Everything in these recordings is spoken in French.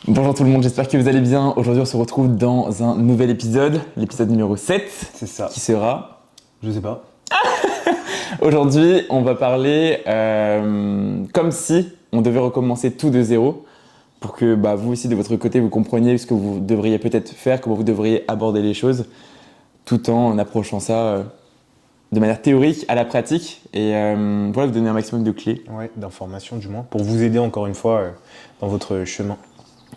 Bonjour tout le monde, j'espère que vous allez bien. Aujourd'hui, on se retrouve dans un nouvel épisode, l'épisode numéro 7, C'est ça. qui sera... Je sais pas. Aujourd'hui, on va parler comme si on devait recommencer tout de zéro pour que vous aussi, de votre côté, vous compreniez ce que vous devriez peut-être faire, comment vous devriez aborder les choses, tout en approchant ça de manière théorique à la pratique et voilà, vous donner un maximum de clés. Ouais, d'informations du moins. Pour vous aider encore une fois dans votre chemin.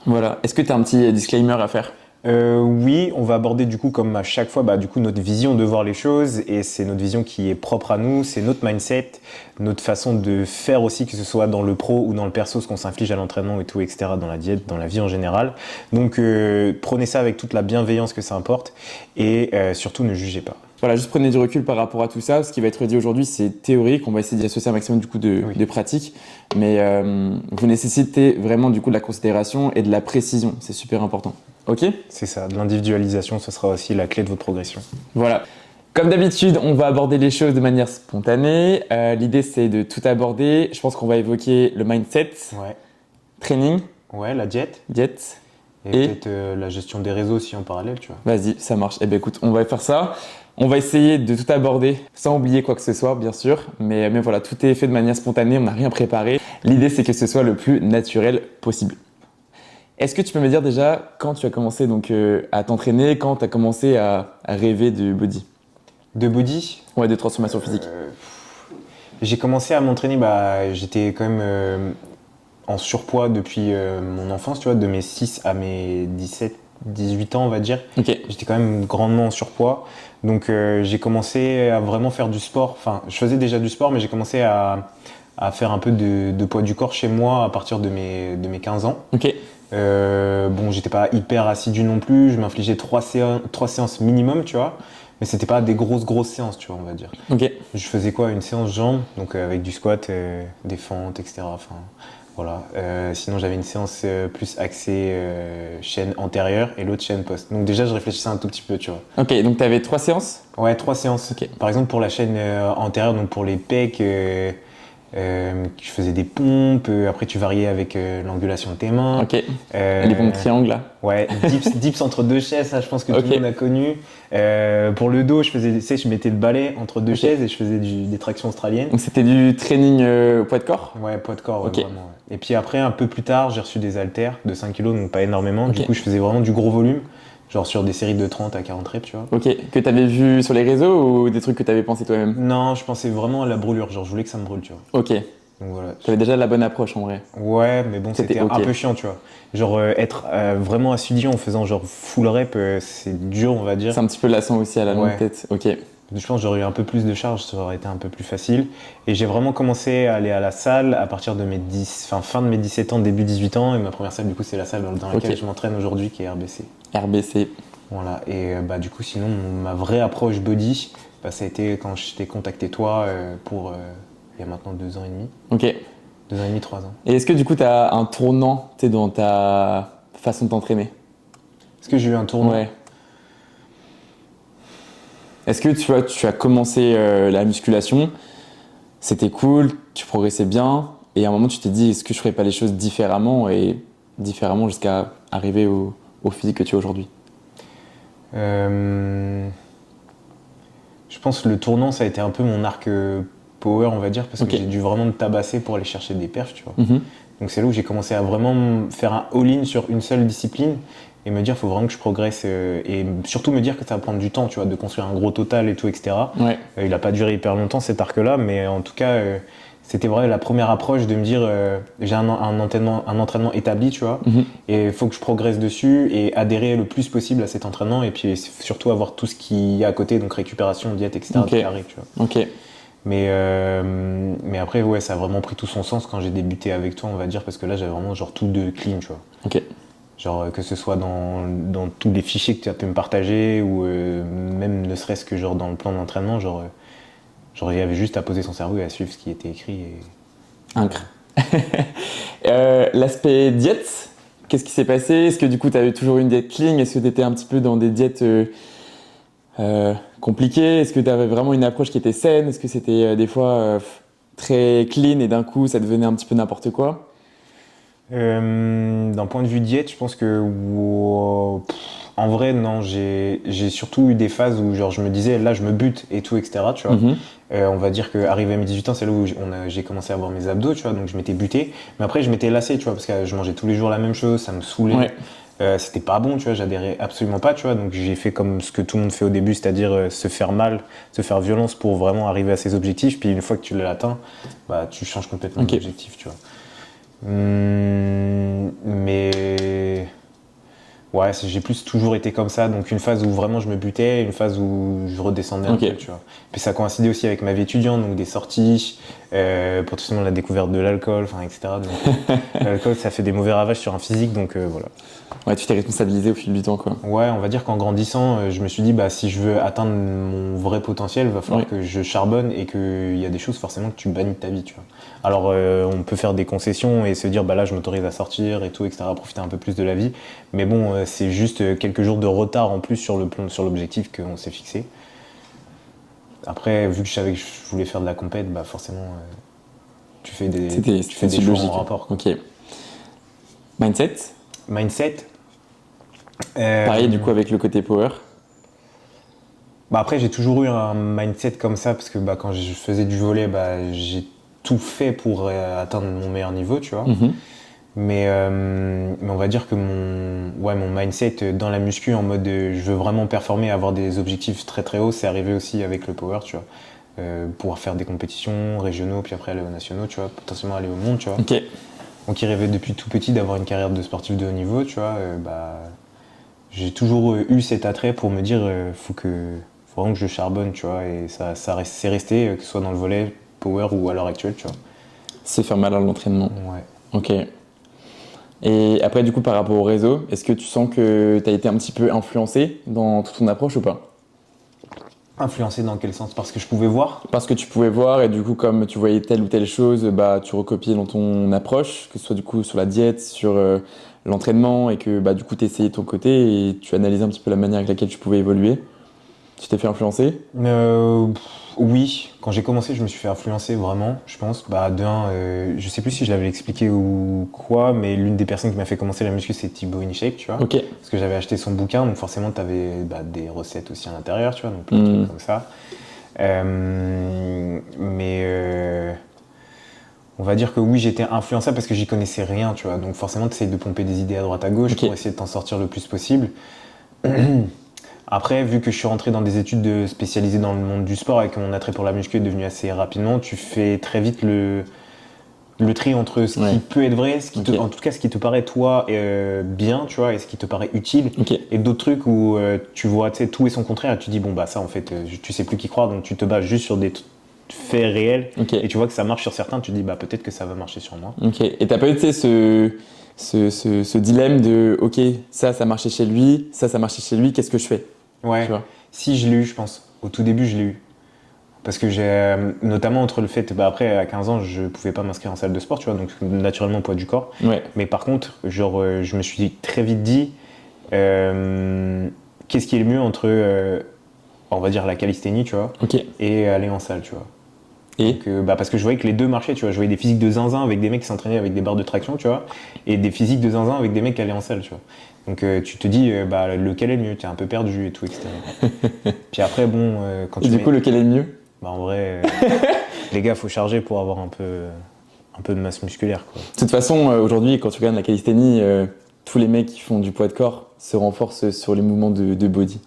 Voilà. Est-ce que tu as un petit disclaimer à faire ? Oui, on va aborder du coup comme à chaque fois notre vision de voir les choses et c'est notre vision qui est propre à nous, c'est notre mindset, notre façon de faire aussi, que ce soit dans le pro ou dans le perso, ce qu'on s'inflige à l'entraînement et tout, etc., dans la diète, dans la vie en général. Donc prenez ça avec toute la bienveillance que ça importe et surtout ne jugez pas. Voilà, juste prenez du recul par rapport à tout ça. Ce qui va être dit aujourd'hui, c'est théorique. On va essayer d'y associer un maximum du coup de pratique. Mais vous nécessitez vraiment du coup de la considération et de la précision. C'est super important. Ok ? C'est ça, de l'individualisation, ce sera aussi la clé de votre progression. Voilà. Comme d'habitude, on va aborder les choses de manière spontanée. L'idée, c'est de tout aborder. Je pense qu'on va évoquer le mindset, Ouais. training, Ouais, la diète. diète. Et peut-être la gestion des réseaux aussi en parallèle, tu vois. Vas-y, ça marche. Eh bien écoute, on va faire ça. On va essayer de tout aborder sans oublier quoi que ce soit, bien sûr. Mais voilà, tout est fait de manière spontanée, on n'a rien préparé. L'idée, c'est que ce soit le plus naturel possible. Est-ce que tu peux me dire déjà quand tu as commencé donc, à t'entraîner, quand tu as commencé à rêver de body ? De body, Ouais, de transformation physique. j'ai commencé à m'entraîner, j'étais quand même en surpoids depuis mon enfance, tu vois, de mes 6 à mes 17, 18 ans, on va dire. Ok. J'étais quand même grandement en surpoids. Donc j'ai commencé à vraiment faire du sport. Enfin, je faisais déjà du sport, mais j'ai commencé à faire un peu de poids du corps chez moi à partir de mes 15 ans. Ok. Bon, j'étais pas hyper assidu non plus. Je m'infligeais 3 séances minimum, tu vois. Mais c'était pas des grosses séances, tu vois, on va dire. Ok. Je faisais quoi? Une séance jambes, donc avec du squat, des fentes, etc. Enfin, voilà. Sinon, j'avais une séance plus axée chaîne antérieure et l'autre chaîne post. Donc déjà, je réfléchissais un tout petit peu, tu vois. Ok, donc tu avais 3 séances ? Ouais, 3 séances. Ok. Par exemple, pour la chaîne antérieure, donc pour les pecs, je faisais des pompes. Après, tu variais avec l'angulation de tes mains. Ok. Les pompes triangles là ? Ouais, dips entre deux chaises, ça je pense que tout Ok. le monde a connu. Pour le dos, je mettais le balai entre deux chaises et je faisais des tractions australiennes. Donc c'était du training poids de corps ? Ouais, poids de corps, ouais, Ok. vraiment. Ouais. Et puis après, un peu plus tard, j'ai reçu des haltères de 5 kg, donc pas énormément. Ok. Du coup, je faisais vraiment du gros volume, genre sur des séries de 30 à 40 reps, tu vois. Ok. Que tu avais vu sur les réseaux ou des trucs que tu avais pensé toi-même ? Non, je pensais vraiment à la brûlure, genre je voulais que ça me brûle, tu vois. Ok. Donc voilà. Tu avais déjà la bonne approche en vrai. Ouais, mais bon, C'était c'était ok. un peu chiant, tu vois. Genre être vraiment assidu en faisant genre full rep, c'est dur, on va dire. C'est un petit peu lassant aussi à la longue Ouais. tête. Ok. Je pense que j'aurais eu un peu plus de charge, ça aurait été un peu plus facile. Et j'ai vraiment commencé à aller à la salle à partir de fin de mes 17 ans, début 18 ans. Et ma première salle, du coup, c'est la salle dans laquelle Ok. je m'entraîne aujourd'hui, qui est RBC. RBC. Voilà. Et du coup, sinon, ma vraie approche body, ça a été quand je t'ai contacté toi il y a maintenant 2 ans et demi. Ok. 2 ans et demi, 3 ans. Et est-ce que du coup tu as un tournant dans ta façon de t'entraîner ? Est-ce que j'ai eu un tournoi? Ouais. Est-ce que tu as commencé la musculation, c'était cool, tu progressais bien, et à un moment tu t'es dit est-ce que je ferais pas les choses différemment jusqu'à arriver au physique que tu as aujourd'hui ? Je pense que le tournant, ça a été un peu mon arc power, on va dire, parce Ok. que j'ai dû vraiment me tabasser pour aller chercher des perfs, tu vois. Mhm. Donc c'est là où j'ai commencé à vraiment faire un all-in sur une seule discipline et me dire faut vraiment que je progresse et surtout me dire que ça va prendre du temps, tu vois, de construire un gros total et tout, etc. Ouais. Il n'a pas duré hyper longtemps cet arc-là, mais en tout cas, c'était vraiment la première approche de me dire j'ai un entraînement établi, tu vois, Mhm. et il faut que je progresse dessus et adhérer le plus possible à cet entraînement et puis surtout avoir tout ce qu'il y a à côté, donc récupération, diète, etc. Ok. qui arrive, tu vois. Ok. Mais après, ouais, ça a vraiment pris tout son sens quand j'ai débuté avec toi, on va dire, parce que là, j'avais vraiment genre tout de clean, tu vois. Ok. Genre que ce soit dans tous les fichiers que tu as pu me partager ou même ne serait-ce que genre dans le plan d'entraînement, genre il y avait juste à poser son cerveau et à suivre ce qui était écrit. Et... Incre. L'aspect diète, qu'est-ce qui s'est passé ? Est-ce que du coup tu avais toujours une diète clean ? Est-ce que tu étais un petit peu dans des diètes compliquées ? Est-ce que tu avais vraiment une approche qui était saine ? Est-ce que c'était des fois très clean et d'un coup ça devenait un petit peu n'importe quoi ? D'un point de vue diète, je pense que en vrai, non, j'ai surtout eu des phases où genre je me disais là je me bute et tout, etc. Tu vois. Mhm. On va dire qu'arrivé à mes 18 ans, c'est là où j'ai commencé à avoir mes abdos, tu vois, donc je m'étais buté. Mais après, je m'étais lassé, tu vois, parce que je mangeais tous les jours la même chose, ça me saoulait. Ouais. C'était pas bon, tu vois, j'adhérais absolument pas, tu vois, donc j'ai fait comme ce que tout le monde fait au début, c'est-à-dire se faire mal, se faire violence pour vraiment arriver à ses objectifs, puis une fois que tu l'as atteint, bah tu changes complètement Ok. d'objectif, tu vois. Mais ouais, j'ai plus toujours été comme ça, donc une phase où vraiment je me butais, une phase où je redescendais un Ok. peu, tu vois. Puis ça coïncidait aussi avec ma vie étudiante, donc des sorties, potentiellement la découverte de l'alcool, enfin, etc. Donc l'alcool, ça fait des mauvais ravages sur un physique, donc voilà. Ouais, tu t'es responsabilisé au fil du temps, quoi. Ouais, on va dire qu'en grandissant, je me suis dit, bah, si je veux atteindre mon vrai potentiel, il va falloir Ouais. que je charbonne et qu'il y a des choses forcément que tu bannis de ta vie, tu vois. Alors, on peut faire des concessions et se dire, bah là, je m'autorise à sortir et tout, etc., profiter un peu plus de la vie. Mais bon, c'est juste quelques jours de retard en plus sur sur l'objectif qu'on s'est fixé. Après, vu que je savais que je voulais faire de la compète, bah forcément, C'était tu fais des une choix en logique. rapport, quoi. Ok. Mindset. Mindset. Pareil, du euh, coup, avec le côté power. Bah après, j'ai toujours eu un mindset comme ça parce que bah, quand je faisais du volley, bah, j'ai tout fait pour atteindre mon meilleur niveau, tu vois. Mhm. Mais on va dire que mon mindset dans la muscu en mode je veux vraiment performer, avoir des objectifs très très hauts, c'est arrivé aussi avec le power, tu vois. Pouvoir faire des compétitions régionaux, puis après aller aux nationaux, tu vois, potentiellement aller au monde, tu vois. Ok. Donc qui rêvait depuis tout petit d'avoir une carrière de sportif de haut niveau, tu vois, bah, j'ai toujours eu cet attrait pour me dire faut vraiment que je charbonne, tu vois, et c'est resté, que ce soit dans le volley, power ou à l'heure actuelle, tu vois. Se faire mal à l'entraînement. Ouais. Ok. Et après, du coup, par rapport au réseau, est-ce que tu sens que tu as été un petit peu influencé dans toute ton approche ou pas? Influencé dans quel sens? Parce que je pouvais voir. Parce que tu pouvais voir et du coup, comme tu voyais telle ou telle chose, bah, tu recopiais dans ton approche, que ce soit du coup sur la diète, sur l'entraînement et que bah, du coup, tu essayais de ton côté et tu analysais un petit peu la manière avec laquelle tu pouvais évoluer. Tu t'es fait influencer? Oui, quand j'ai commencé, je me suis fait influencer vraiment, je pense. Bah, je sais plus si je l'avais expliqué ou quoi, mais l'une des personnes qui m'a fait commencer la muscu, c'est Thibaut InShape, tu vois. Ok. Parce que j'avais acheté son bouquin, donc forcément, tu avais des recettes aussi à l'intérieur, tu vois, donc plein de Hmm. trucs comme ça. Mais on va dire que oui, j'étais influençable parce que j'y connaissais rien, tu vois. Donc forcément, tu essayes de pomper des idées à droite à gauche Ok. pour essayer de t'en sortir le plus possible. Après, vu que je suis rentré dans des études spécialisées dans le monde du sport et que mon attrait pour la muscu est devenu assez rapidement, tu fais très vite le tri entre ce qui Ouais. peut être vrai, Ok. en tout cas ce qui te paraît toi bien, tu vois, et ce qui te paraît utile, Ok. et d'autres trucs où tu vois, tu sais, tout et son contraire, et tu dis bon bah ça en fait, tu sais plus qui croire, donc tu te bases juste sur des faits réels, Ok. et tu vois que ça marche sur certains, tu te dis bah peut-être que ça va marcher sur moi. Ok. Et t'as pas eu, tu sais, ce dilemme de, ok, ça marchait chez lui, ça marchait chez lui, qu'est-ce que je fais? Tu Ouais, vois? si je l'ai eu, je pense. Au tout début, je l'ai eu. Parce que j'ai, notamment entre le fait, bah après, à 15 ans, je pouvais pas m'inscrire en salle de sport, tu vois, donc naturellement, poids du corps. Ouais. Mais par contre, genre, je me suis très vite dit, qu'est-ce qui est le mieux entre, on va dire, la calisthénie, tu vois, Ok. et aller en salle, tu vois. Et? Donc, bah parce que je voyais que les deux marchaient, tu vois. Je voyais des physiques de zinzin avec des mecs qui s'entraînaient avec des barres de traction, tu vois, et des physiques de zinzin avec des mecs qui allaient en salle, tu vois. Donc, tu te dis, bah, lequel est le mieux, t'es un peu perdu et tout, etc. Puis après, bon, quand Et tu du mets. coup, lequel est le mieux? Bah, en vrai, les gars, faut charger pour avoir un peu de masse musculaire, quoi. De toute façon, aujourd'hui, quand tu regardes la calisthénie, tous les mecs qui font du poids de corps se renforcent sur les mouvements de body,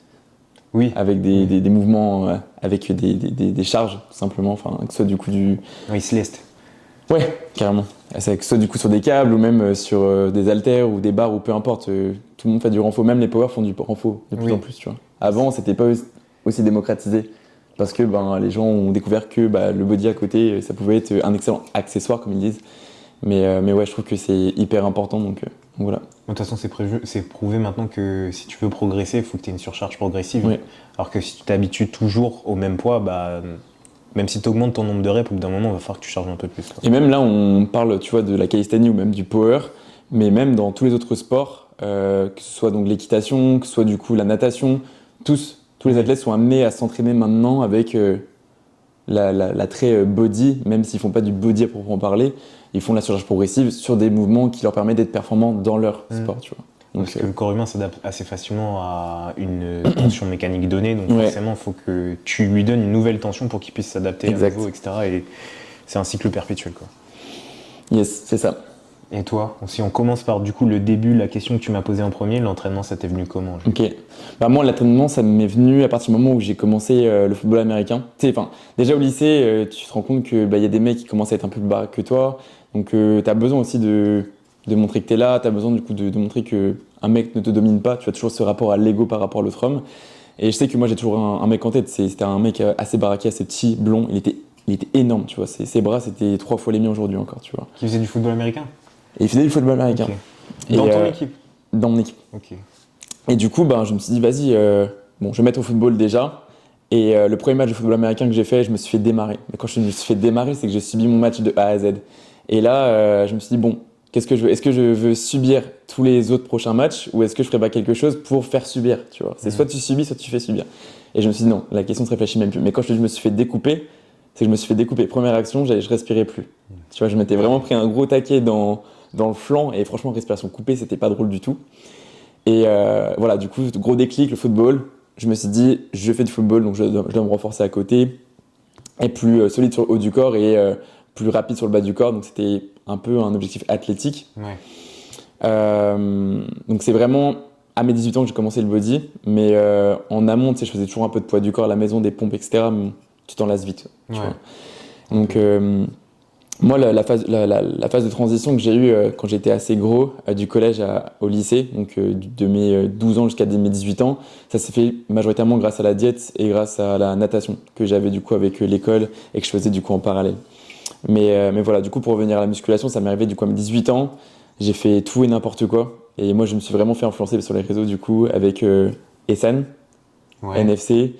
Oui, avec oui. des mouvements, avec des charges, tout simplement, enfin, que ce soit du coup du... Oui, Céleste. Ouais, carrément. Que ce soit du coup sur des câbles ou même sur des haltères ou des barres ou peu importe, tout le monde fait du renfo, même les powers font du renfo de plus Oui. en plus, tu vois. Avant, c'était pas aussi démocratisé parce que ben, les gens ont découvert que bah, le body à côté, ça pouvait être un excellent accessoire, comme ils disent. Mais ouais, je trouve que c'est hyper important, donc voilà. De toute façon, c'est prouvé maintenant que si tu veux progresser, il faut que tu aies une surcharge progressive. Ouais. Alors que si tu t'habitues toujours au même poids, bah, même si tu augmentes ton nombre de reps, au bout d'un moment, il va falloir que tu charges un peu plus, quoi. Et même là, on parle, tu vois, de la calisthénie ou même du power, mais même dans tous les autres sports, que ce soit donc l'équitation, que ce soit du coup la natation, tous les Oui. athlètes sont amenés à s'entraîner maintenant avec l'attrait body, même s'ils font pas du body à proprement parler, ils font de la surcharge progressive sur des mouvements qui leur permettent d'être performants dans leur sport, tu vois. Donc, Parce que le corps humain s'adapte assez facilement à une tension mécanique donnée, donc Ouais. forcément, il faut que tu lui donnes une nouvelle tension pour qu'il puisse s'adapter à Exact. nouveau, etc. Et c'est un cycle perpétuel, quoi. yes, c'est ça. Et toi, si on commence par du coup le début, la question que tu m'as posée en premier, l'entraînement, ça t'est venu comment, genre? Ok. Bah moi, l'entraînement, ça m'est venu à partir du moment où j'ai commencé le football américain. Tu sais, enfin, déjà au lycée, tu te rends compte que y a des mecs qui commencent à être un peu plus bas que toi. Donc, tu as besoin aussi de montrer que tu es là. Tu as besoin du coup de montrer que un mec ne te domine pas. Tu as toujours ce rapport à l'ego par rapport à l'autre homme. Et je sais que moi, j'ai toujours un mec en tête. C'était un mec assez baraqué, assez petit, blond. Il était énorme, tu vois. Ses bras, c'était 3 fois les miens aujourd'hui encore, tu vois. Qui faisait du football américain? Et il faisait du football américain. Ok. Dans Et, ton équipe? Dans mon équipe. Ok. Et du coup, je me suis dit, vas-y, bon, je vais mettre au football déjà. Et le premier match de football américain que j'ai fait, je me suis fait démarrer. Mais quand je me suis fait démarrer, c'est que j'ai subi mon match de A à Z. Et là, je me suis dit, bon, qu'est-ce que je veux? Est-ce que je veux subir tous les autres prochains matchs ou est-ce que je ferais pas quelque chose pour faire subir, tu vois? C'est soit tu subis, soit tu fais subir. Et je me suis dit, non, la question se réfléchit même plus. Mais quand je te dis, je me suis fait découper, c'est que je me suis fait découper. Première action, je respirais plus. Tu vois, je m'étais vraiment pris un gros taquet dans le flanc et franchement, respiration coupée, c'était pas drôle du tout. Et voilà, du coup, gros déclic, le football. Je me suis dit, je fais du football, donc je dois me renforcer à côté, être plus solide sur le haut du corps et plus rapide sur le bas du corps. Donc c'était un peu un objectif athlétique. Ouais. Donc c'est vraiment à mes 18 ans que j'ai commencé le body, mais en amont, tu sais, je faisais toujours un peu de poids du corps à la maison, des pompes, etc. Mais tu t'en lasses vite. Tu Ouais. vois. Donc moi, la phase de transition que j'ai eue quand j'étais assez gros, du collège au lycée, donc de mes 12 ans jusqu'à mes 18 ans, ça s'est fait majoritairement grâce à la diète et grâce à la natation que j'avais du coup avec l'école et que je faisais du coup en parallèle. Mais voilà, du coup, pour revenir à la musculation, ça m'est arrivé du coup à mes 18 ans, j'ai fait tout et n'importe quoi. Et moi, je me suis vraiment fait influencer sur les réseaux du coup avec Essan, Ouais. NFC,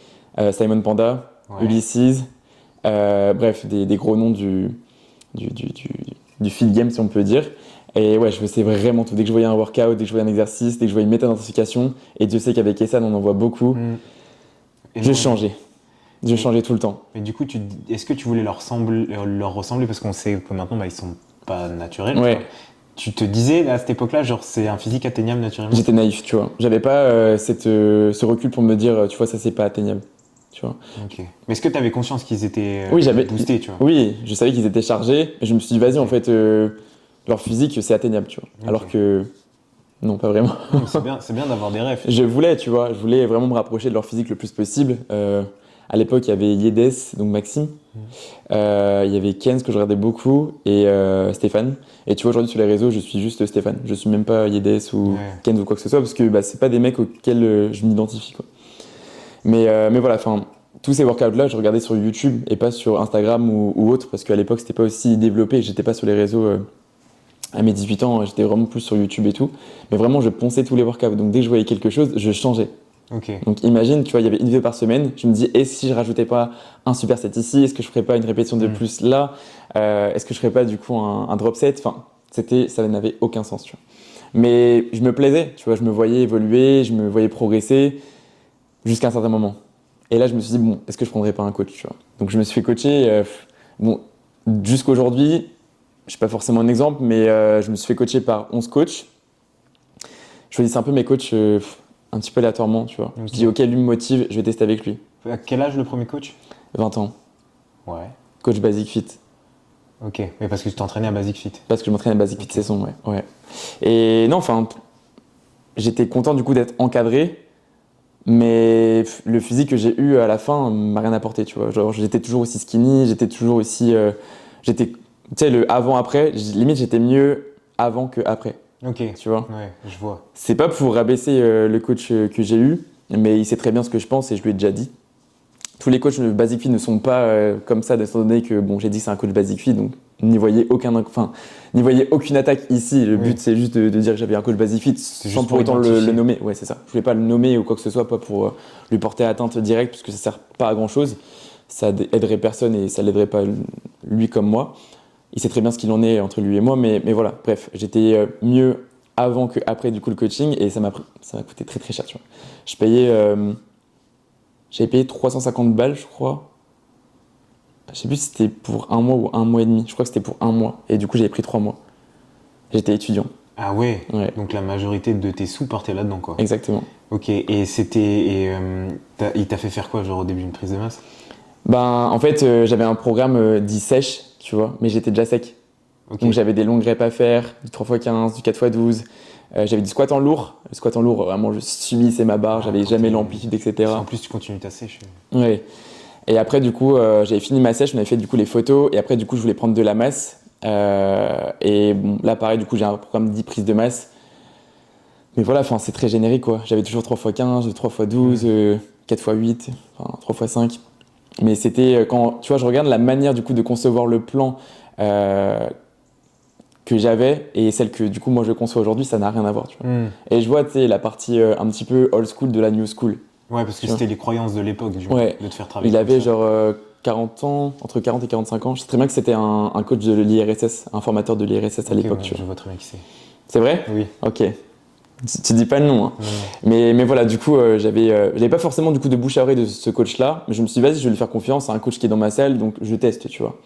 Simon Panda, Ouais. Ulysses, bref, des gros noms du feed game si on peut dire. Et ouais, je faisais vraiment tout. Dès que je voyais un workout, dès que je voyais un exercice, dès que je voyais une méthode d'intensification, et Dieu sait qu'avec Essan on en voit beaucoup, je changeais. Je changeais tout le temps. Mais du coup, est-ce que tu voulais leur ressembler parce qu'on sait que maintenant, ils sont pas naturels. Ouais. Tu vois. Tu te disais à cette époque-là, genre c'est un physique atteignable naturellement? J'étais naïf, tu vois. J'avais pas ce recul pour me dire, tu vois, ça c'est pas atteignable. Tu vois. Ok. Mais est-ce que tu avais conscience qu'ils étaient Oui, j'avais boostés, tu vois? Oui, je savais qu'ils étaient chargés, et je me suis dit, vas-y, en fait, leur physique c'est atteignable, tu vois. Ok. Alors que non, pas vraiment. Non, c'est bien d'avoir des rêves. Je voulais, tu vois, je voulais vraiment me rapprocher de leur physique le plus possible. À l'époque, il y avait Yedes, donc Maxime. Il y avait Kenz que je regardais beaucoup et Stéphane. Et tu vois, aujourd'hui sur les réseaux, je suis juste Stéphane. Je suis même pas Yedes ou Kenz ou quoi que ce soit parce que c'est pas des mecs auxquels je m'identifie, quoi. Mais voilà, enfin, tous ces workouts-là, je regardais sur YouTube et pas sur Instagram ou autre parce qu'à l'époque, c'était pas aussi développé. J'étais pas sur les réseaux. À mes 18 ans, j'étais vraiment plus sur YouTube et tout. Mais vraiment, je ponçais tous les workouts. Donc dès que je voyais quelque chose, je changeais. Ok. Donc imagine, tu vois, il y avait une vidéo par semaine. Je me dis, et si je rajoutais pas un superset ici? Est-ce que je ferais pas une répétition de plus là? Est-ce que je ferais pas du coup un drop set? Enfin, ça n'avait aucun sens, tu vois. Mais je me plaisais, tu vois, je me voyais évoluer, je me voyais progresser jusqu'à un certain moment. Et là, je me suis dit, bon, est-ce que je prendrais pas un coach, tu vois? Donc je me suis fait coacher. Bon, jusqu'aujourd'hui, je suis pas forcément un exemple, mais je me suis fait coacher par 11 coachs. Je choisissais un peu mes coachs un petit peu aléatoirement, tu vois. Ok. Je dis, ok, lui me motive, je vais tester avec lui. À quel âge le premier coach? 20 ans, Ouais. coach Basic Fit. Ok. Mais parce que tu t'entraînais à Basic Fit. Parce que je m'entraînais à Basic Fit Ok. Saison, ouais. Et non, enfin, j'étais content du coup d'être encadré, mais le physique que j'ai eu à la fin m'a rien apporté, tu vois. Genre, j'étais toujours aussi skinny, j'étais toujours aussi. Tu sais, le avant-après, limite j'étais mieux avant que après, Ok. tu vois. Ouais, je vois. C'est pas pour rabaisser le coach que j'ai eu, mais il sait très bien ce que je pense et je lui ai déjà dit. Tous les coachs Basic Fit ne sont pas comme ça, étant donné que bon, j'ai dit que c'est un coach Basic Fit, donc n'y voyez aucune attaque ici. Le but c'est juste de dire que j'avais un coach Basic Fit sans juste pour pour autant le identifier. nommer. Ouais, c'est ça. Je voulais pas le nommer ou quoi que ce soit, pas pour lui porter atteinte directe, parce que ça sert pas à grand chose. Ça aiderait personne et ça l'aiderait pas lui comme moi. Il sait très bien ce qu'il en est entre lui et moi, mais voilà, bref, j'étais mieux avant que après du coup le coaching et ça m'a coûté très très cher, tu vois. J'avais payé 350 balles, je crois. Je sais plus si c'était pour 1 mois ou 1 mois et demi. Je crois que c'était pour 1 mois. Et du coup, j'avais pris 3 mois. J'étais étudiant. Ah ouais. Ouais. Donc la majorité de tes sous partaient là-dedans, quoi. Exactement. Ok, et il t'a fait faire quoi, genre au début, une prise de masse? Ben, en fait, j'avais un programme dit sèche, tu vois, mais j'étais déjà sec. Ok. Donc j'avais des longues reps à faire, du 3x15, du 4x12. J'avais du squat en lourd. Le squat en lourd, vraiment, je subissais ma barre, j'avais jamais l'amplitude, etc. En plus, tu continues ta sèche. Ouais. Et après, du coup, j'avais fini ma sèche, on avait fait du coup les photos. Et après, du coup, je voulais prendre de la masse. Et bon, là, pareil, du coup, j'ai un programme 10 prises de masse. Mais voilà, c'est très générique, quoi. J'avais toujours 3x15, 3x12, 4x8, 3x5. Mais c'était quand, tu vois, je regarde la manière, du coup, de concevoir le plan que j'avais et celle que, du coup, moi, je conçois aujourd'hui, ça n'a rien à voir, tu vois. Et je vois, tu sais, la partie un petit peu old school de la new school. Ouais, parce que c'était les croyances de l'époque, Ouais. de te faire travailler. Il avait genre 40 ans, entre 40 et 45 ans. Je sais très bien que c'était un coach de l'IRSS, un formateur de l'IRSS à l'époque. Ouais, tu vois. je vois très bien qui c'est. C'est vrai ? Oui. Ok. Tu dis pas le nom. Hein. Mais voilà, du coup, j'avais pas forcément du coup de bouche à oreille de ce coach-là, mais je me suis dit, vas-y, je vais lui faire confiance. C'est un coach qui est dans ma salle, donc je teste, tu vois.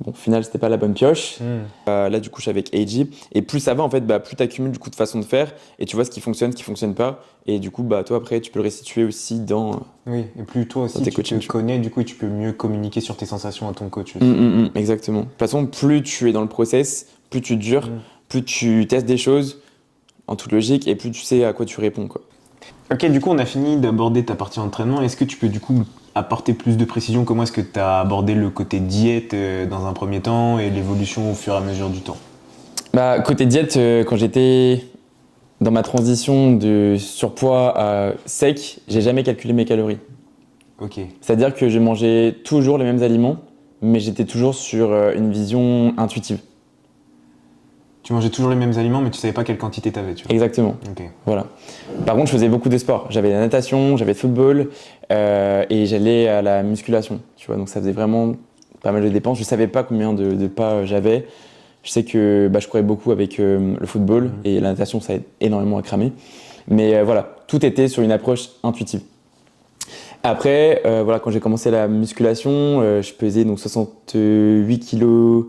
Bon, au final, c'était pas la bonne pioche. Là, du coup, je suis avec AJ. Et plus ça va, en fait, plus tu accumules du coup de façon de faire. Et tu vois ce qui fonctionne pas. Et du coup, toi, après, tu peux le restituer aussi dans. Oui, et plus toi aussi, tu te connais, du coup, tu peux mieux communiquer sur tes sensations à ton coach aussi. Exactement. De toute façon, plus tu es dans le process, plus tu dures, plus tu testes des choses, en toute logique, et plus tu sais à quoi tu réponds, quoi. Ok, du coup, on a fini d'aborder ta partie entraînement. Est-ce que tu peux, du coup, apporter plus de précision? Comment est-ce que tu as abordé le côté diète dans un premier temps et l'évolution au fur et à mesure du temps? Côté diète, quand j'étais dans ma transition de surpoids à sec, j'ai jamais calculé mes calories. Ok. C'est-à-dire que je mangeais toujours les mêmes aliments, mais j'étais toujours sur une vision intuitive. Tu mangeais toujours les mêmes aliments, mais tu savais pas quelle quantité tu avais, tu vois. Exactement. Ok. Voilà. Par contre, je faisais beaucoup de sport. J'avais la natation, j'avais le football et j'allais à la musculation. Tu vois, donc ça faisait vraiment pas mal de dépenses. Je savais pas combien de pas j'avais. Je sais que je courais beaucoup avec le football et la natation, ça aide énormément à cramer. Mais voilà, tout était sur une approche intuitive. Après, quand j'ai commencé la musculation, je pesais donc 68 kilos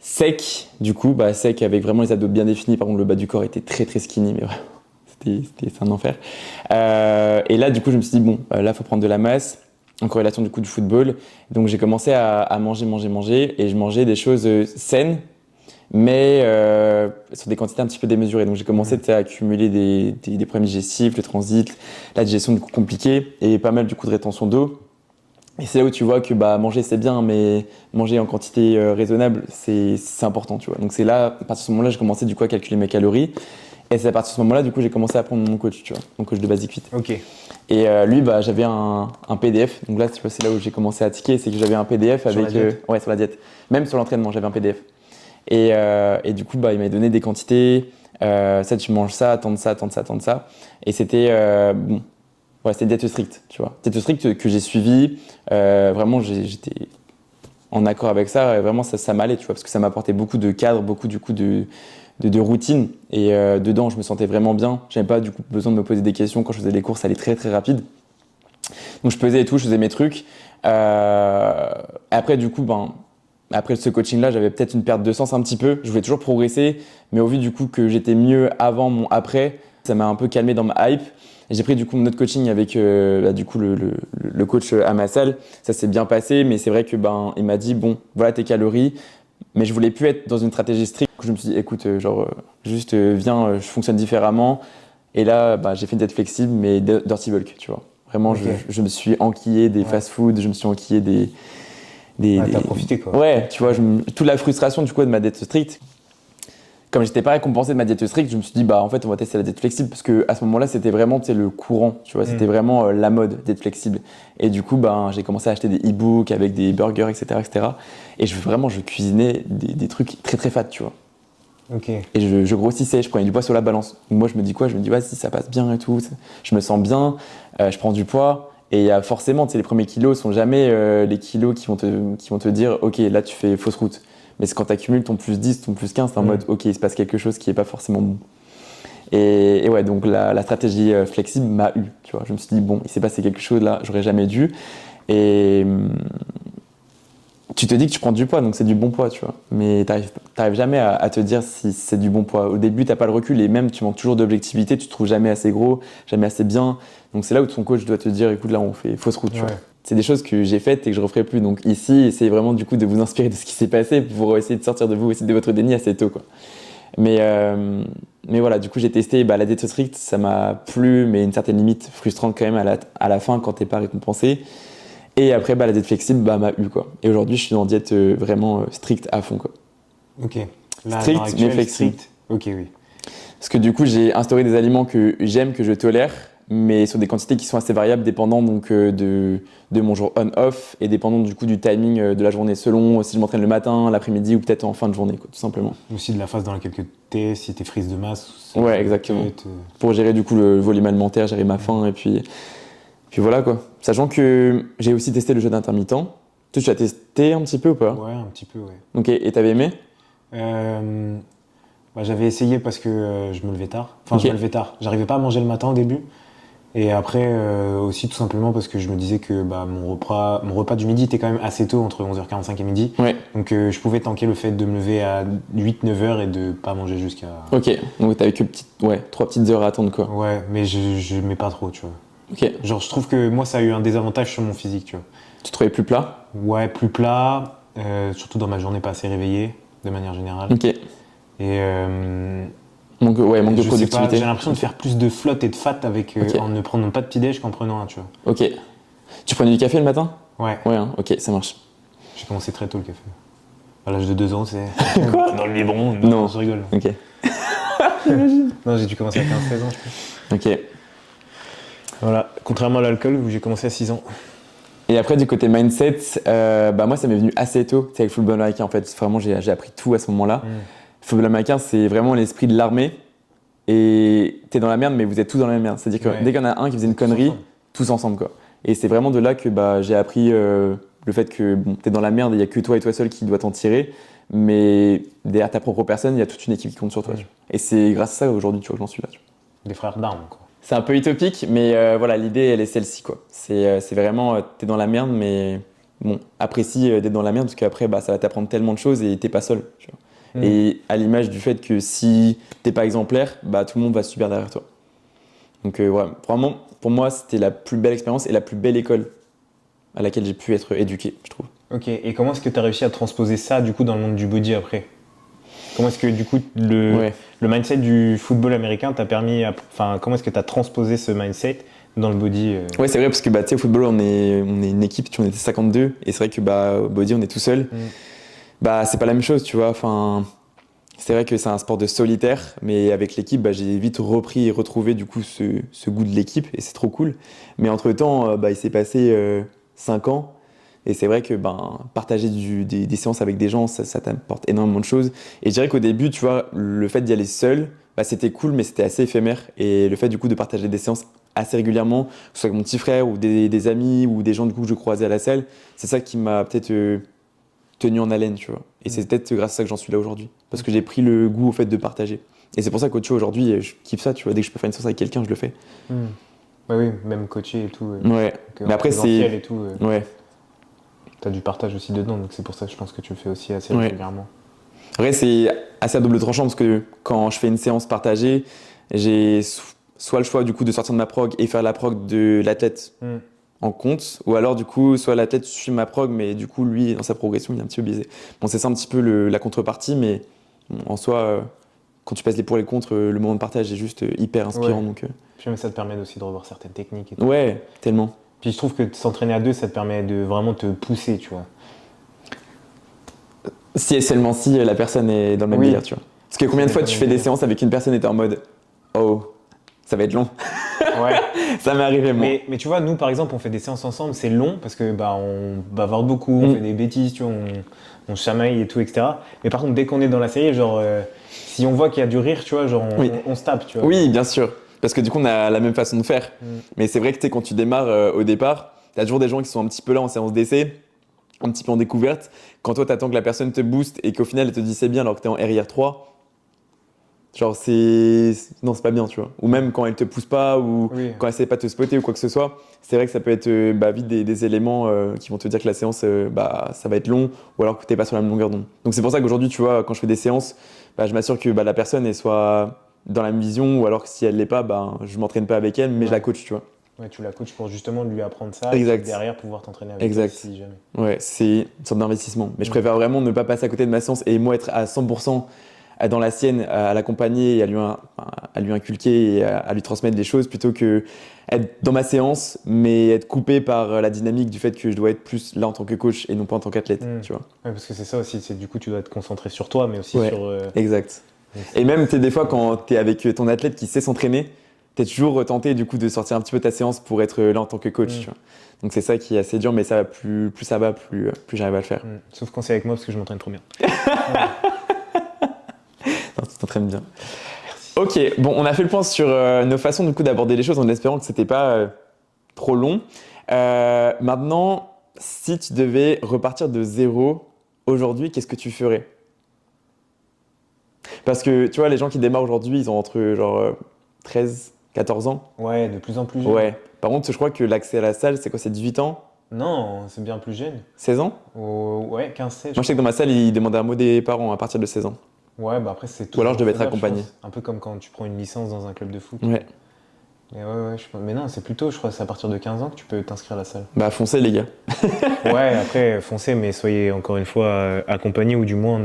sec, du coup, sec avec vraiment les abdos bien définis. Par contre, le bas du corps était très très skinny, mais vraiment, c'était un enfer. Et là, du coup, je me suis dit, bon, là, il faut prendre de la masse, en corrélation du coup du football. Donc, j'ai commencé à manger, et je mangeais des choses saines, mais sur des quantités un petit peu démesurées. Donc, j'ai commencé à accumuler des problèmes digestifs, le transit, la digestion du coup compliquée, et pas mal du coup de rétention d'eau. Et c'est là où tu vois que manger c'est bien, mais manger en quantité raisonnable, c'est important, tu vois. Donc c'est là, à partir de ce moment-là, j'ai commencé du coup à calculer mes calories. Et c'est à partir de ce moment-là, du coup, j'ai commencé à prendre mon coach, tu vois, mon coach de Basic Fit. Ok. Et lui, j'avais un PDF. Donc là, tu vois, c'est là où j'ai commencé à tiquer, c'est que j'avais un PDF Sur avec. la diète. Ouais, sur la diète. Même sur l'entraînement, j'avais un PDF. Et du coup, il m'avait donné des quantités. Ça, tu manges ça, tant de ça, tant de ça, tant de ça. Et c'était bon. Ouais, c'était diète stricte, tu vois. Diète stricte que j'ai suivi. Vraiment, j'étais en accord avec ça. Et vraiment, ça m'allait, tu vois, parce que ça m'apportait beaucoup de cadre, beaucoup du coup de routine. Et dedans, je me sentais vraiment bien. J'avais pas du coup besoin de me poser des questions. Quand je faisais les courses, ça allait très très rapide. Donc je pesais et tout, je faisais mes trucs. Après, du coup, après ce coaching-là, j'avais peut-être une perte de sens un petit peu. Je voulais toujours progresser, mais au vu du coup que j'étais mieux avant mon après, ça m'a un peu calmé dans ma hype. Et j'ai pris du coup mon autre coaching avec du coup le coach à ma salle. Ça s'est bien passé, mais c'est vrai que il m'a dit bon, voilà tes calories, mais je voulais plus être dans une stratégie stricte. Je me suis dit écoute, juste viens, je fonctionne différemment. Et là, j'ai fait une diète flexible, mais dirty bulk, tu vois. Vraiment, Ok. je me suis enquillé des fast-food, je me suis enquillé des T'as profité, quoi. Ouais, tu vois, toute la frustration du coup de ma diète stricte. Comme j'étais pas récompensé de ma diète stricte, je me suis dit en fait on va tester la diète flexible parce que à ce moment-là c'était vraiment le courant, tu vois, c'était vraiment la mode diète flexible. Et du coup j'ai commencé à acheter des e-books avec des burgers etc. Et je cuisinais des trucs très très fat, tu vois. Ok. Et je grossissais, je prenais du poids sur la balance. Donc moi je me dis quoi? Je me dis si ça passe bien et tout, je me sens bien, je prends du poids. Et il y a forcément, les premiers kilos sont jamais les kilos qui vont te dire ok là tu fais fausse route. Mais c'est quand tu accumules ton plus 10, ton plus 15, t'es en mode ok, il se passe quelque chose qui est pas forcément bon. Et ouais, donc la stratégie flexible m'a eu, tu vois. Je me suis dit bon, il s'est passé quelque chose là, j'aurais jamais dû. Et tu te dis que tu prends du poids, donc c'est du bon poids, tu vois. Mais t'arrives jamais à te dire si c'est du bon poids. Au début, t'as pas le recul et même tu manques toujours d'objectivité, tu te trouves jamais assez gros, jamais assez bien. Donc c'est là où ton coach doit te dire, écoute, là on fait fausse route, tu vois. C'est des choses que j'ai faites et que je referai plus. Donc ici, essayez vraiment du coup de vous inspirer de ce qui s'est passé pour essayer de sortir de vous aussi de votre déni assez tôt, quoi. Mais voilà, du coup j'ai testé la diète stricte, ça m'a plu, mais une certaine limite frustrante quand même à la fin quand t'es pas récompensé. Et après la diète flexible m'a eu, quoi. Et aujourd'hui je suis en diète vraiment stricte à fond, quoi. Ok. Là, Strict mais flexible. Strict. Ok, oui. Parce que du coup j'ai instauré des aliments que j'aime, que je tolère, mais sur des quantités qui sont assez variables dépendant donc de mon jour on-off et dépendant du coup du timing de la journée, selon si je m'entraîne le matin, l'après-midi ou peut-être en fin de journée, quoi, tout simplement. Aussi de la phase dans laquelle t'es, si t'es prise de masse. Ouais, exactement. Pour gérer du coup le volume alimentaire, gérer ma faim et puis voilà, quoi. Sachant que j'ai aussi testé le jeûne intermittent. Toi, tu as testé un petit peu ou pas? Ouais, un petit peu, ouais. Ok, et t'avais aimé? J'avais essayé parce que je me levais tard. Enfin, Ok. je me levais tard. J'arrivais pas à manger le matin au début. Et après, aussi tout simplement parce que je me disais que mon repas du midi était quand même assez tôt, entre 11h45 et midi. Ouais. Donc je pouvais tanker le fait de me lever à 8-9h et de pas manger jusqu'à... Ok, donc t'avais que 3 petites heures à attendre, quoi. Ouais, mais je mets pas trop, tu vois. Ok. Genre, je trouve que moi, ça a eu un désavantage sur mon physique, tu vois. Tu te trouvais plus plat? Ouais, plus plat, surtout dans ma journée pas assez réveillée, de manière générale. Ok. Et Manque de je sais pas, productivité. j'ai l'impression de faire plus de flotte et de fat avec, Ok. en ne prenant pas de petit-déj qu'en prenant un, tu vois. Ok. Tu prenais du café le matin? Ouais, Ouais, hein, ok, ça marche. j'ai commencé très tôt le café. À l'âge de 2 ans, c'est... Quoi? Dans le biberon? Non. Je rigole. Ok. Non, j'ai dû commencer à 15-16 ans, je pense. Ok. Voilà, contrairement à l'alcool où j'ai commencé à 6 ans. Et après, du côté mindset, moi, ça m'est venu assez tôt. C'est avec le football américain, en fait. Vraiment, j'ai appris tout à ce moment-là. Le football américain, c'est vraiment l'esprit de l'armée. Et t'es dans la merde, mais vous êtes tous dans la merde. C'est-à-dire que dès qu'il y en a un qui faisait une connerie, tous ensemble, quoi. Et c'est vraiment de là que j'ai appris le fait que t'es dans la merde et il n'y a que toi et toi seul qui dois t'en tirer. Mais derrière ta propre personne, il y a toute une équipe qui compte sur toi. Tu vois. Et c'est grâce à ça aujourd'hui, tu vois, que j'en suis là. Tu vois. Des frères d'armes, quoi. C'est un peu utopique, mais voilà, l'idée, elle est celle-ci, quoi. C'est vraiment, t'es dans la merde, mais bon, apprécie d'être dans la merde, parce qu'après, ça va t'apprendre tellement de choses et t'es pas seul, tu vois. Et à l'image du fait que si t'es pas exemplaire, tout le monde va subir derrière toi. Donc voilà, vraiment, pour moi, c'était la plus belle expérience et la plus belle école à laquelle j'ai pu être éduqué, je trouve. Ok, et comment est-ce que tu as réussi à transposer ça, du coup, dans le monde du body après? Comment est-ce que, du coup, le mindset du football américain t'a permis... Enfin, comment est-ce que tu as transposé ce mindset dans le body Ouais, c'est vrai, parce que tu sais, au football, on est une équipe, on était 52, et c'est vrai que au body, on est tout seul. C'est pas la même chose, tu vois. Enfin, c'est vrai que c'est un sport de solitaire, mais avec l'équipe, j'ai vite repris et retrouvé du coup ce goût de l'équipe, et c'est trop cool. Mais entre-temps, il s'est passé 5 ans, et c'est vrai que partager des séances avec des gens, ça t'apporte énormément de choses. Et je dirais qu'au début, tu vois, le fait d'y aller seul, c'était cool, mais c'était assez éphémère. Et le fait du coup de partager des séances assez régulièrement, que ce soit avec mon petit frère ou des amis ou des gens du coup que je croisais à la salle, c'est ça qui m'a peut-être tenu en haleine, tu vois. Et c'est peut-être grâce à ça que j'en suis là aujourd'hui. Parce que j'ai pris le goût au fait de partager. Et c'est pour ça que tu vois, aujourd'hui, je kiffe ça, tu vois. Dès que je peux faire une séance avec quelqu'un, je le fais. Bah oui, même coacher et tout. Ouais. Mais après, c'est. Et tout, Ouais. T'as du partage aussi dedans, donc c'est pour ça que je pense que tu le fais aussi assez régulièrement. Après, c'est assez à double tranchant parce que quand je fais une séance partagée, j'ai soit le choix du coup de sortir de ma prog et faire la prog de l'athlète en compte, ou alors du coup soit l'athlète suit ma prog, mais du coup lui dans sa progression il est un petit peu biaisé. Bon, c'est ça un petit peu la contrepartie, mais en soi quand tu passes les pour et les contre, le moment de partage est juste hyper inspirant. Donc, Puis ça te permet aussi de revoir certaines techniques et tout. Ouais, tellement. Puis je trouve que s'entraîner à deux, ça te permet de vraiment te pousser, tu vois. Si et seulement si la personne est dans le même délire, tu vois. Parce que combien de fois tu fais des séances avec une personne et t'es en mode oh, ça va être long. Ouais. Ça m'est arrivé, moi. Mais tu vois, nous par exemple, on fait des séances ensemble, c'est long parce que on bavarde beaucoup, on fait des bêtises, tu vois, on chamaille et tout, etc. Mais par contre, dès qu'on est dans la série, genre, si on voit qu'il y a du rire, tu vois, genre, on se tape, tu vois. Oui, bien sûr. Parce que du coup, on a la même façon de faire. Mais c'est vrai que quand tu démarres au départ, t'as toujours des gens qui sont un petit peu là en séance d'essai, un petit peu en découverte. Quand toi, t'attends que la personne te booste et qu'au final, elle te dit c'est bien alors que t'es en RIR3, Genre, non, c'est pas bien, tu vois. Ou même quand elle te pousse pas, ou Oui. quand elle sait pas te spotter ou quoi que ce soit, c'est vrai que ça peut être vite des éléments qui vont te dire que la séance, ça va être long, ou alors que t'es pas sur la même longueur d'onde. Donc c'est pour ça qu'aujourd'hui, tu vois, quand je fais des séances, je m'assure que la personne, elle soit dans la même vision, ou alors que si elle l'est pas, je m'entraîne pas avec elle, mais je la Ouais. coach, tu vois. Ouais, tu la coaches pour justement lui apprendre ça et puis Exact. derrière pouvoir t'entraîner avec elle Exact. si jamais. Ouais, c'est une sorte d'investissement. Mais je Mm. préfère vraiment ne pas passer à côté de ma séance et moi être à 100% dans la sienne, à l'accompagner et à lui inculquer et à lui transmettre des choses plutôt que être dans ma séance mais être coupé par la dynamique du fait que je dois être plus là en tant que coach et non pas en tant qu'athlète, Mm. tu vois. Ouais, parce que c'est ça aussi, c'est du coup tu dois être concentré sur toi mais aussi Ouais, sur... exact. Et même des fois quand tu es avec ton athlète qui sait s'entraîner, tu es toujours tenté du coup de sortir un petit peu ta séance pour être là en tant que coach, tu vois. Donc c'est ça qui est assez dur, mais ça va plus ça va, plus j'arrive à le faire. Sauf quand c'est avec moi parce que je m'entraîne trop bien. Non, tu t'entraînes bien. Ok, bon, on a fait le point sur nos façons du coup d'aborder les choses en espérant que c'était pas trop long. Maintenant, si tu devais repartir de zéro aujourd'hui, qu'est-ce que tu ferais? Parce que tu vois, les gens qui démarrent aujourd'hui, ils ont entre 13, 14 ans. Ouais, de plus en plus jeune. Ouais. Par contre, je crois que l'accès à la salle, c'est quoi? C'est 18 ans? Non, c'est bien plus jeune. 16 ans? Ouais, 15-16. Moi, je sais que dans ma salle, ils demandaient un mot des parents à partir de 16 ans. Ouais, bah après c'est Ou alors, toujours je devais être faisable, accompagné. pense. Un peu comme quand tu prends une licence dans un club de foot. Ouais. Mais ouais, mais non, c'est plutôt, je crois, c'est à partir de 15 ans que tu peux t'inscrire à la salle. Bah, foncez, les gars. Ouais, après, foncez, mais soyez encore une fois accompagnés ou du moins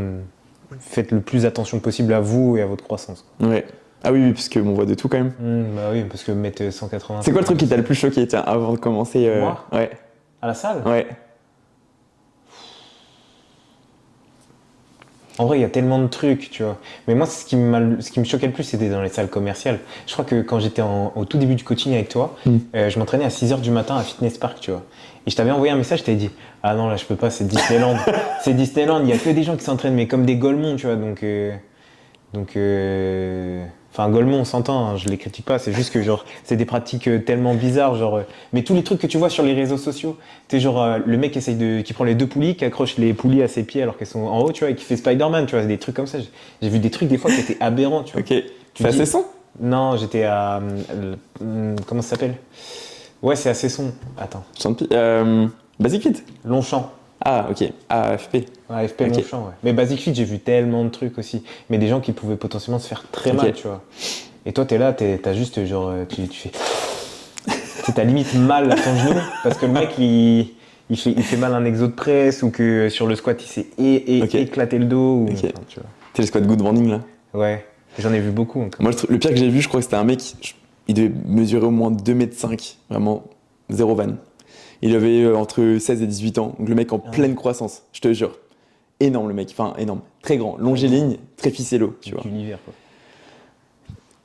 faites le plus attention possible à vous et à votre croissance. Ouais. Ah oui, parce qu'on voit de tout quand même. Bah oui, parce que mettre 180. C'est quoi le truc qui t'a le plus choqué, tiens, avant de commencer Moi Ouais. À la salle Ouais. En vrai, il y a tellement de trucs, tu vois. Mais moi, ce qui me choquait le plus, c'était dans les salles commerciales. Je crois que quand j'étais au tout début du coaching avec toi, je m'entraînais à 6h du matin à Fitness Park, tu vois. Et je t'avais envoyé un message, je t'avais dit ah non, là, je peux pas, c'est Disneyland. C'est Disneyland, il y a que des gens qui s'entraînent, mais comme des golemons, tu vois. Enfin, Golemont, on s'entend, hein, je les critique pas, c'est juste que genre, c'est des pratiques tellement bizarres, mais tous les trucs que tu vois sur les réseaux sociaux, t'es le mec qui prend les deux poulies, qui accroche les poulies à ses pieds alors qu'elles sont en haut, tu vois, et qui fait Spider-Man, tu vois, des trucs comme ça. J'ai vu des trucs des fois qui étaient aberrants, tu vois. Ok. C'est assez son? Non, j'étais à, comment ça s'appelle? Ouais, c'est à Cesson. Attends. Basic Fit. Longchamp. Ah, ok. AFP. Ouais, AFP Ok. Longchamp, ouais. Mais Basic Fit, j'ai vu tellement de trucs aussi. Mais des gens qui pouvaient potentiellement se faire très Ok. mal, tu vois. Et toi, t'es là, t'as juste tu fais. T'as limite mal à ton genou parce que le mec, il fait mal un exo de presse ou que sur le squat, il s'est Ok. éclaté le dos. Ok. Enfin, tu vois. C'est le squat good morning là. Ouais, j'en ai vu beaucoup encore. Moi, le pire que j'ai vu, je crois que c'était un mec, il devait mesurer au moins 2,5 m, vraiment zéro van. Il avait entre 16 et 18 ans, donc le mec en pleine croissance, je te jure. Énorme le mec, enfin énorme, très grand, longiligne, très ficello, tu vois. L'hiver, quoi.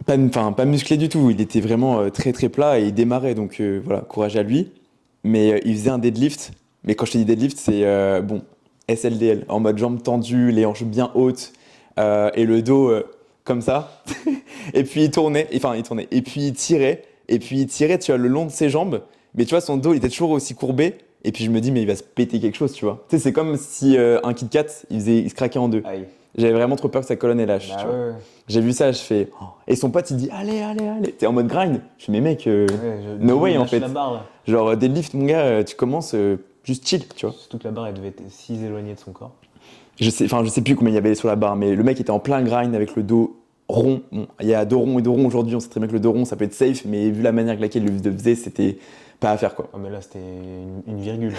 Pas musclé du tout, il était vraiment très très plat et il démarrait, donc voilà, courage à lui. Mais il faisait un deadlift, mais quand je te dis deadlift, c'est SLDL, en mode jambes tendues, les hanches bien hautes et le dos comme ça. Et puis il tournait, et puis il tirait, tu vois, le long de ses jambes, mais tu vois, son dos il était toujours aussi courbé. Et puis je me dis, mais il va se péter quelque chose, tu vois. Tu sais, c'est comme si un Kit Kat, il se craquait en deux. Aïe. J'avais vraiment trop peur que sa colonne elle lâche. Bah tu vois. ouais. J'ai vu ça, je fais. Oh. Et son pote il dit, allez, allez, allez. T'es en mode grind. Je fais, mais mec, no way en lâche fait. la barre, là. Genre, deadlift, mon gars, tu commences juste chill, tu vois. Surtout que la barre, elle devait être si éloignée de son corps. Je sais plus combien il y avait sur la barre, mais le mec était en plein grind avec le dos rond. Bon, il y a dos rond et dos rond aujourd'hui, on sait très bien que le dos rond ça peut être safe, mais vu la manière avec laquelle il le faisait, c'était pas à faire quoi. Oh, mais là, c'était une virgule.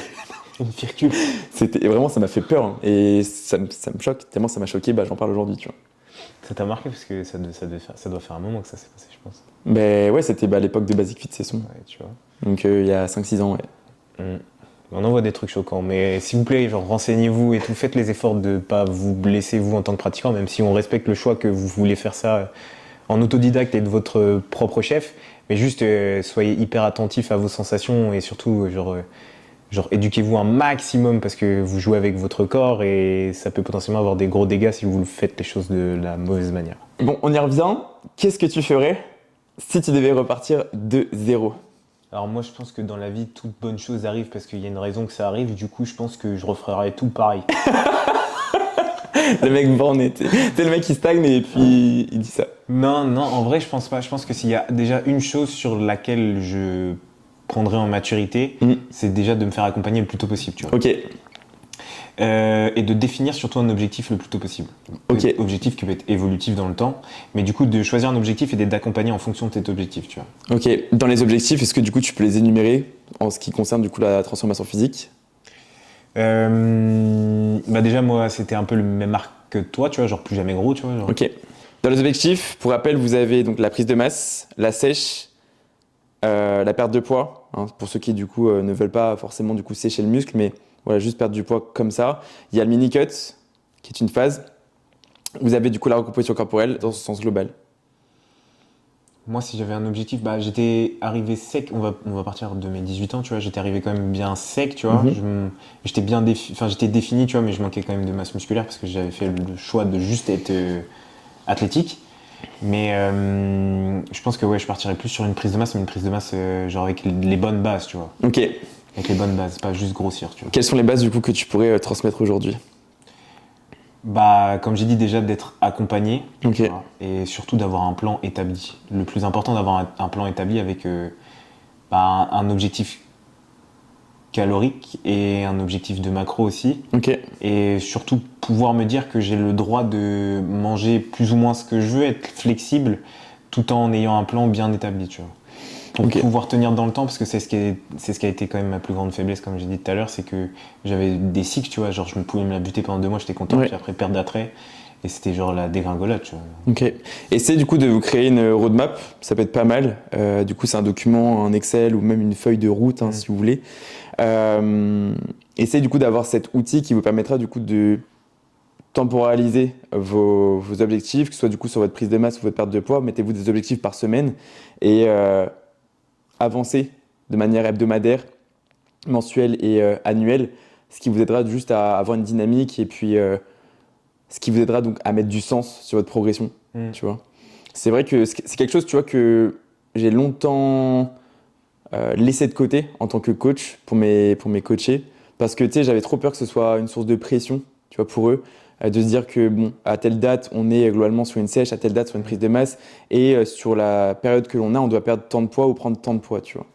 Une virgule. C'était vraiment, ça m'a fait peur hein. Et ça me choque, tellement ça m'a choqué, j'en parle aujourd'hui, tu vois. Ça t'a marqué parce que ça doit faire un moment que ça s'est passé, je pense. Mais ouais, c'était à l'époque de Basic Fit Sesson. Ouais, tu vois. Donc il y a 5-6 ans, ouais. On en voit des trucs choquants, mais s'il vous plaît, genre renseignez-vous et tout, faites les efforts de pas vous blesser vous en tant que pratiquant, même si on respecte le choix que vous voulez faire ça en autodidacte et de votre propre chef, mais juste soyez hyper attentifs à vos sensations et surtout genre éduquez-vous un maximum parce que vous jouez avec votre corps et ça peut potentiellement avoir des gros dégâts si vous faites les choses de la mauvaise manière. Bon, on y revient. Qu'est-ce que tu ferais si tu devais repartir de zéro? Alors moi je pense que dans la vie toute bonne chose arrive parce qu'il y a une raison que ça arrive, du coup je pense que je referais tout pareil. Le mec borné, t'es le mec qui stagne et puis il dit ça. Non, non, en vrai, je pense pas. Je pense que s'il y a déjà une chose sur laquelle je prendrais en maturité, c'est déjà de me faire accompagner le plus tôt possible, tu vois. Ok, Et de définir surtout un objectif le plus tôt possible. Ok. Objectif qui peut être évolutif dans le temps, mais du coup, de choisir un objectif et d'être accompagné en fonction de cet objectif, tu vois. ok. Dans les objectifs, est-ce que du coup tu peux les énumérer en ce qui concerne du coup la transformation physique? Bah déjà, moi, c'était un peu le même arc que toi, tu vois, genre plus jamais gros, tu vois. Genre. Ok. Dans les objectifs, pour rappel, vous avez donc la prise de masse, la sèche, la perte de poids, hein, pour ceux qui du coup ne veulent pas forcément du coup sécher le muscle, mais voilà, juste perdre du poids comme ça. Il y a le mini cut, qui est une phase. Vous avez du coup la recomposition corporelle dans ce sens global. Moi, si j'avais un objectif, bah, j'étais arrivé sec. On va partir de mes 18 ans, tu vois. J'étais arrivé quand même bien sec, tu vois. J'étais bien j'étais défini, tu vois, mais je manquais quand même de masse musculaire parce que j'avais fait le choix de juste être athlétique. Mais je pense que ouais, je partirais plus sur une prise de masse, mais une prise de masse genre avec les bonnes bases, tu vois. Ok. Avec les bonnes bases, pas juste grossir, tu vois. Quelles sont les bases du coup que tu pourrais transmettre aujourd'hui? Bah, comme j'ai dit déjà, d'être accompagné, Ok. tu vois, et surtout d'avoir un plan établi. Le plus important, d'avoir un plan établi avec bah, un objectif calorique et un objectif de macro aussi. Ok. Et surtout pouvoir me dire que j'ai le droit de manger plus ou moins ce que je veux, être flexible, tout en ayant un plan bien établi, tu vois. Pour Ok. pouvoir tenir dans le temps, parce que c'est ce qui a été quand même ma plus grande faiblesse, comme j'ai dit tout à l'heure, c'est que j'avais des cycles, tu vois, genre je pouvais me la buter pendant 2 mois, j'étais content, Ouais. puis après perte d'attrait, et c'était genre la dégringolade, tu vois. Ok. Essayez du coup de vous créer une roadmap, ça peut être pas mal. Du coup, c'est un document, un Excel ou même une feuille de route, hein, si vous voulez. Essayez du coup d'avoir cet outil qui vous permettra du coup de temporaliser vos objectifs, que ce soit du coup sur votre prise de masse ou votre perte de poids. Mettez-vous des objectifs par semaine et avancez de manière hebdomadaire, mensuelle et annuelle, ce qui vous aidera juste à avoir une dynamique et puis ce qui vous aidera donc à mettre du sens sur votre progression, tu vois. C'est vrai que c'est quelque chose, tu vois, que j'ai longtemps laissé de côté en tant que coach pour mes coachés, parce que, tu sais, j'avais trop peur que ce soit une source de pression, tu vois, pour eux, de se dire que, bon, à telle date, on est globalement sur une sèche, à telle date, sur une prise de masse, et sur la période que l'on a, on doit perdre tant de poids ou prendre tant de poids, tu vois.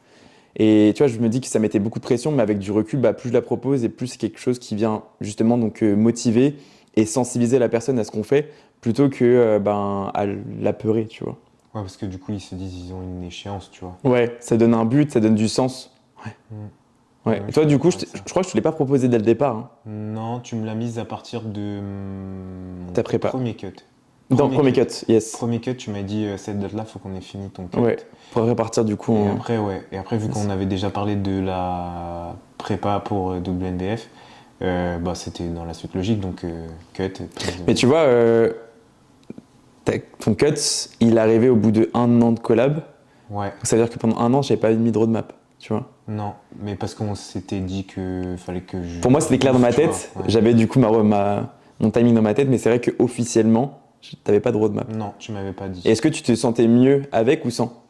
Et tu vois, je me dis que ça mettait beaucoup de pression, mais avec du recul, bah, plus je la propose et plus c'est quelque chose qui vient justement donc motiver et sensibiliser la personne à ce qu'on fait, plutôt que ben, à l'apeurer, tu vois. Ouais, parce que du coup, ils se disent ils ont une échéance, tu vois. Ouais, ça donne un but, ça donne du sens. Ouais. Ouais. Et toi, du coup, je crois que je te l'ai pas proposé dès le départ, hein, Non, tu me l'as mise à partir de ta mon prépa. premier cut. Dans premier cut, yes. Premier cut, tu m'as dit cette date-là, faut qu'on ait fini ton cut. Ouais, pour repartir du coup. Et après, ouais. Et après, vu qu'on avait déjà parlé de la prépa pour WNBF, bah, c'était dans la suite logique, donc cut. Mais tu vois, ton cut, il est arrivé au bout de 1 an de collab. Ouais. Donc ça veut dire que pendant 1 an, j'avais pas mis de roadmap, tu vois. Non, mais parce qu'on s'était dit que fallait que je. Pour moi, c'était clair dans ma tu tête. vois, ouais. J'avais du coup mon timing dans ma tête, mais c'est vrai qu'officiellement, t'avais pas de roadmap. Non, tu m'avais pas dit. Et est-ce que tu te sentais mieux avec ou sans?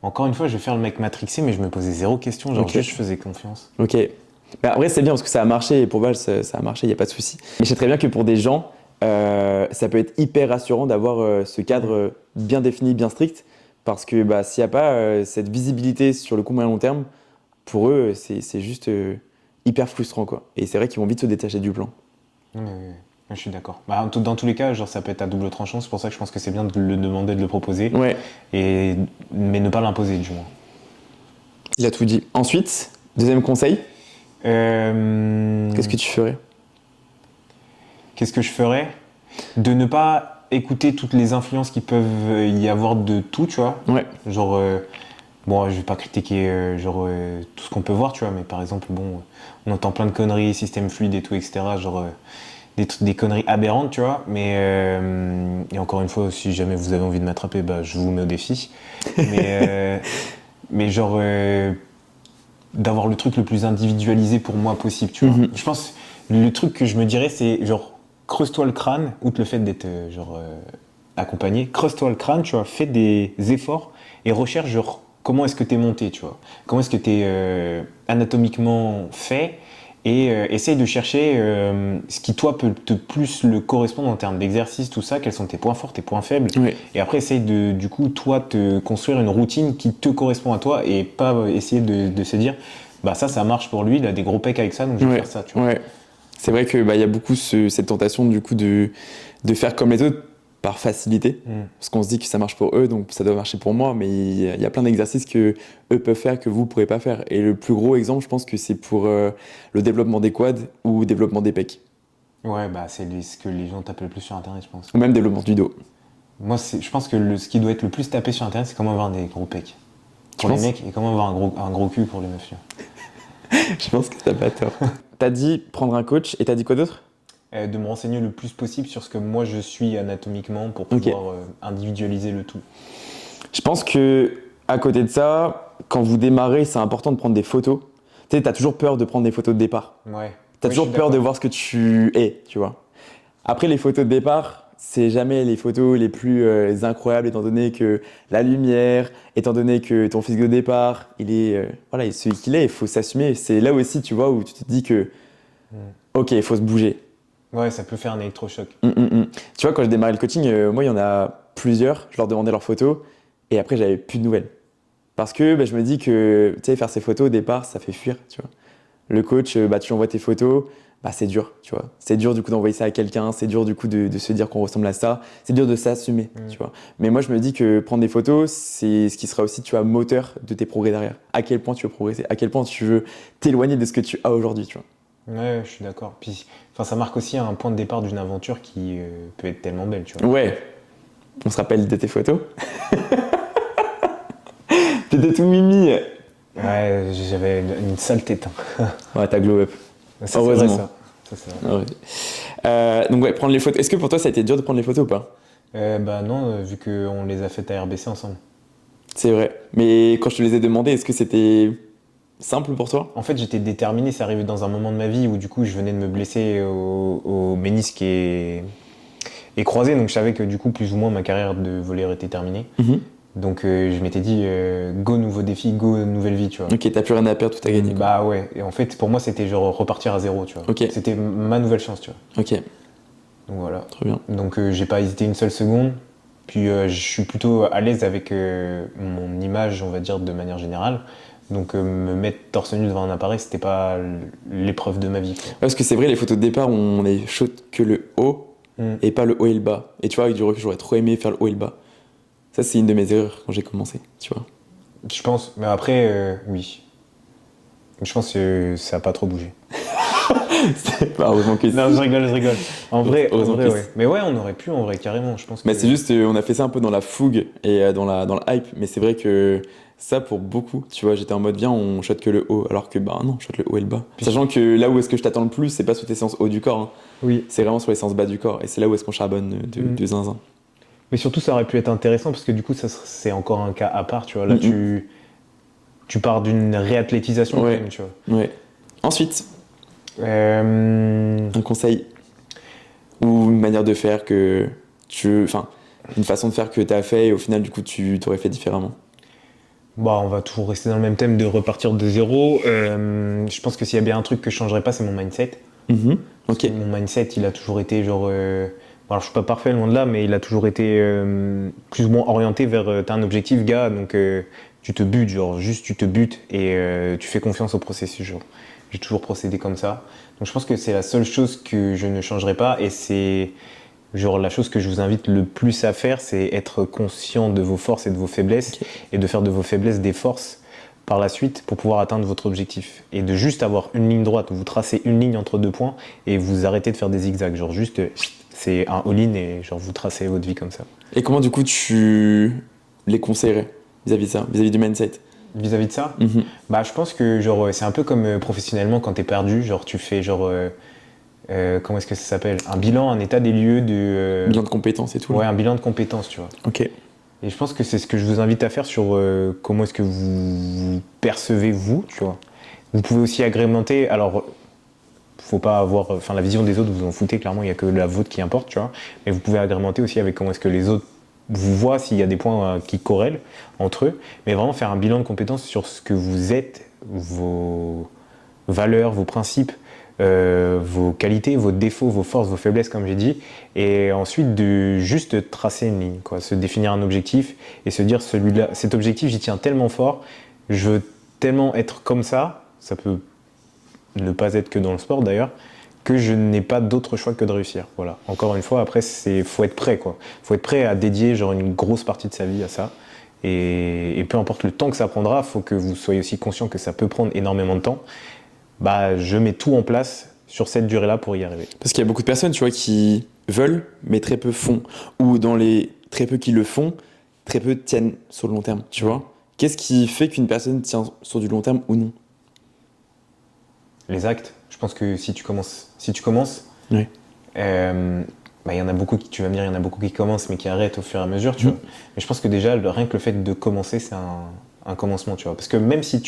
Encore une fois, je vais faire le mec matrixé, mais je me posais zéro question, genre Ok. juste je faisais confiance. Ok. Mais après, c'est bien parce que ça a marché et pour Val, ça a marché, il n'y a pas de souci. Mais je sais très bien que pour des gens, ça peut être hyper rassurant d'avoir ce cadre bien défini, bien strict, parce que bah, s'il n'y a pas cette visibilité sur le court moyen long terme, pour eux, c'est juste hyper frustrant, quoi. Et c'est vrai qu'ils vont vite se détacher du plan. Non, mais oui, je suis d'accord. Bah, dans tous les cas, genre, ça peut être à double tranchant, c'est pour ça que je pense que c'est bien de le demander, de le proposer, Ouais, mais ne pas l'imposer, du moins. il a tout dit. Ensuite, deuxième conseil, qu'est-ce que tu ferais? Qu'est-ce que je ferais? De ne pas écouter toutes les influences qui peuvent y avoir de tout, tu vois. Ouais, Genre, bon, je vais pas critiquer tout ce qu'on peut voir, tu vois, mais par exemple, bon, on entend plein de conneries, système fluide et tout, etc. Genre, des conneries aberrantes, tu vois. Mais, et encore une fois, si jamais vous avez envie de m'attraper, bah, je vous mets au défi. Mais genre, d'avoir le truc le plus individualisé pour moi possible, tu vois. Je pense, le truc que je me dirais, c'est genre, creuse-toi le crâne, outre le fait d'être accompagné, creuse-toi le crâne, tu vois, fais des efforts et recherche genre comment est-ce que t'es monté, tu vois, comment est-ce que t'es anatomiquement fait et essaye de chercher ce qui toi peut te plus le correspondre en termes d'exercice, tout ça, quels sont tes points forts, tes points faibles, Oui. et après essaye de du coup toi te construire une routine qui te correspond à toi et pas essayer de se dire bah ça marche pour lui, il a des gros pecs avec ça donc je vais Ouais. faire ça, tu vois. Ouais. C'est vrai que bah, y a beaucoup cette tentation du coup de faire comme les autres par facilité. Parce qu'on se dit que ça marche pour eux, donc ça doit marcher pour moi, mais il y a plein d'exercices que eux peuvent faire que vous ne pourrez pas faire. Et le plus gros exemple, je pense que c'est pour le développement des quads ou le développement des pecs. Ouais, bah c'est ce que les gens tapent le plus sur internet, je pense. Ou même développement du dos. Moi, je pense que ce qui doit être le plus tapé sur internet, c'est comment avoir des gros pecs. Pour les penses mecs, et comment avoir un gros cul pour les meufs. Je pense que t'as pas tort. T'as dit prendre un coach et t'as dit quoi d'autre? De me renseigner le plus possible sur ce que moi je suis anatomiquement pour Ok. pouvoir individualiser le tout. Je pense que à côté de ça, quand vous démarrez, c'est important de prendre des photos. Tu sais, t'as toujours peur de prendre des photos de départ. Ouais. T'as Ouais, toujours je suis peur de d'accord. voir ce que tu es, tu vois. Après, les photos de départ, c'est jamais les photos les plus incroyables, étant donné que la lumière, étant donné que ton physique de départ, il est voilà, celui qu'il est, il faut s'assumer. C'est là aussi, tu vois, où tu te dis que, ok, il faut se bouger. Ouais, ça peut faire un électrochoc. Tu vois, quand j'ai démarré le coaching, moi, il y en a plusieurs, je leur demandais leurs photos, et après, j'avais plus de nouvelles. Parce que bah, je me dis que, tu sais, faire ces photos au départ, ça fait fuir, tu vois. Le coach, bah, tu lui envoies tes photos, bah, c'est dur, tu vois. C'est dur du coup d'envoyer ça à quelqu'un, c'est dur du coup de se dire qu'on ressemble à ça, c'est dur de s'assumer, tu vois. Mais moi, je me dis que prendre des photos, c'est ce qui sera aussi, tu vois, moteur de tes progrès derrière. À quel point tu veux progresser, à quel point tu veux t'éloigner de ce que tu as aujourd'hui, tu vois. Ouais, je suis d'accord. Puis, enfin, ça marque aussi un point de départ d'une aventure qui peut être tellement belle, tu vois. Ouais, on se rappelle de tes photos. T'étais tout mimi. Ouais, j'avais une sale tête. Hein. Ouais, t'as glow up. Ça, c'est Heureusement. vrai, ça. Ça, c'est vrai. Ouais. Donc ouais, prendre les photos. Est-ce que pour toi, ça a été dur de prendre les photos ou pas? Bah non, vu qu'on les a faites à RBC ensemble. C'est vrai. Mais quand je te les ai demandées, est-ce que c'était simple pour toi? En fait, j'étais déterminé, c'est arrivé dans un moment de ma vie où du coup, je venais de me blesser au ménisque et croisé, donc je savais que du coup, plus ou moins, ma carrière de volleyeur était terminée. Donc je m'étais dit, go nouveau défi, go nouvelle vie, tu vois. Ok, t'as plus rien à perdre, tout à gagner. Bah ouais, et en fait, pour moi, c'était genre repartir à zéro, tu vois. Ok. C'était ma nouvelle chance, tu vois. Ok, Donc voilà. très bien. Donc j'ai pas hésité une seule seconde. Puis je suis plutôt à l'aise avec mon image, on va dire, de manière générale. Donc me mettre torse nu devant un appareil, c'était pas l'épreuve de ma vie, quoi. Parce que c'est vrai, les photos de départ, on est chaud que le haut et pas le haut et le bas. Et tu vois, avec du recul, j'aurais trop aimé faire le haut et le bas. Ça, c'est une de mes erreurs quand j'ai commencé, tu vois. Je pense, mais après, oui. Je pense que ça a pas trop bougé. C'est pas heureusement que Non, je rigole. En vrai, Heureusement que ouais. si. Mais ouais, on aurait pu, en vrai, carrément. Je pense que... Mais c'est juste, on a fait ça un peu dans la fougue et dans la hype. Mais c'est vrai que ça, pour beaucoup, tu vois, j'étais en mode, viens, on shot que le haut. Alors que, bah non, on shot le haut et le bas. Sachant que là où est-ce que je t'attends le plus, c'est pas sur tes séances haut du corps, hein. Oui. C'est vraiment sur les séances bas du corps. Et c'est là où est-ce qu'on charbonne de zinzin. Mais surtout, ça aurait pu être intéressant parce que du coup, c'est encore un cas à part, tu vois. Là, tu pars d'une réathlétisation quand Ouais. même, tu vois. Ouais. Ensuite, Euh, un conseil ou une manière de faire que enfin, une façon de faire que t'as fait et au final, du coup, tu t'aurais fait différemment. Bah, on va toujours rester dans le même thème de repartir de zéro. Je pense que s'il y a bien un truc que je changerais pas, c'est mon mindset. Parce Ok. que mon mindset, il a toujours été genre. Bon, alors, je suis pas parfait, loin de là, mais il a toujours été plus ou moins orienté vers t'as un objectif, gars, donc tu te butes, genre juste tu te butes et tu fais confiance au processus. Genre. J'ai toujours procédé comme ça. Donc je pense que c'est la seule chose que je ne changerai pas et c'est genre la chose que je vous invite le plus à faire, c'est être conscient de vos forces et de vos faiblesses et de faire de vos faiblesses des forces par la suite pour pouvoir atteindre votre objectif. Et de juste avoir une ligne droite, vous tracez une ligne entre deux points et vous arrêtez de faire des zigzags. Genre juste, c'est un all-in et genre vous tracez votre vie comme ça. Et comment, du coup, tu les conseillerais vis-à-vis de ça, vis-à-vis du mindset? Vis-à-vis de ça, bah je pense que genre c'est un peu comme professionnellement quand t'es perdu, genre tu fais genre comment est-ce que ça s'appelle? Un bilan, un état des lieux de Bilan de compétences et tout. ouais, Là. un bilan de compétences, tu vois. Ok. Et je pense que c'est ce que je vous invite à faire sur comment est-ce que vous percevez vous, tu vois. Vous pouvez aussi agrémenter, alors faut pas avoir, enfin la vision des autres, vous en foutez clairement, il y a que la vôtre qui importe, tu vois. Mais vous pouvez agrémenter aussi avec comment est-ce que les autres vous voient, s'il y a des points qui corrèlent entre eux, mais vraiment faire un bilan de compétences sur ce que vous êtes, vos valeurs, vos principes, vos qualités, vos défauts, vos forces, vos faiblesses, comme j'ai dit, et ensuite de juste tracer une ligne, quoi, se définir un objectif et se dire celui-là, cet objectif, j'y tiens tellement fort, je veux tellement être comme ça peut ne pas être que dans le sport d'ailleurs, que je n'ai pas d'autre choix que de réussir. Voilà. Encore une fois, après, faut être prêt, quoi. Faut être prêt à dédier genre une grosse partie de sa vie à ça. Et peu importe le temps que ça prendra, faut que vous soyez aussi conscient que ça peut prendre énormément de temps. Bah, je mets tout en place sur cette durée-là pour y arriver. Parce qu'il y a beaucoup de personnes, tu vois, qui veulent, mais très peu font. Ou dans les très peu qui le font, très peu tiennent sur le long terme, tu vois. Qu'est-ce qui fait qu'une personne tient sur du long terme ou non? Les actes. Je pense que si tu commences, Oui. bah, y en a beaucoup qui, tu vas me dire, il y en a beaucoup qui commencent mais qui arrêtent au fur et à mesure, tu vois. Mais je pense que déjà, rien que le fait de commencer, c'est un commencement, tu vois. Parce que même si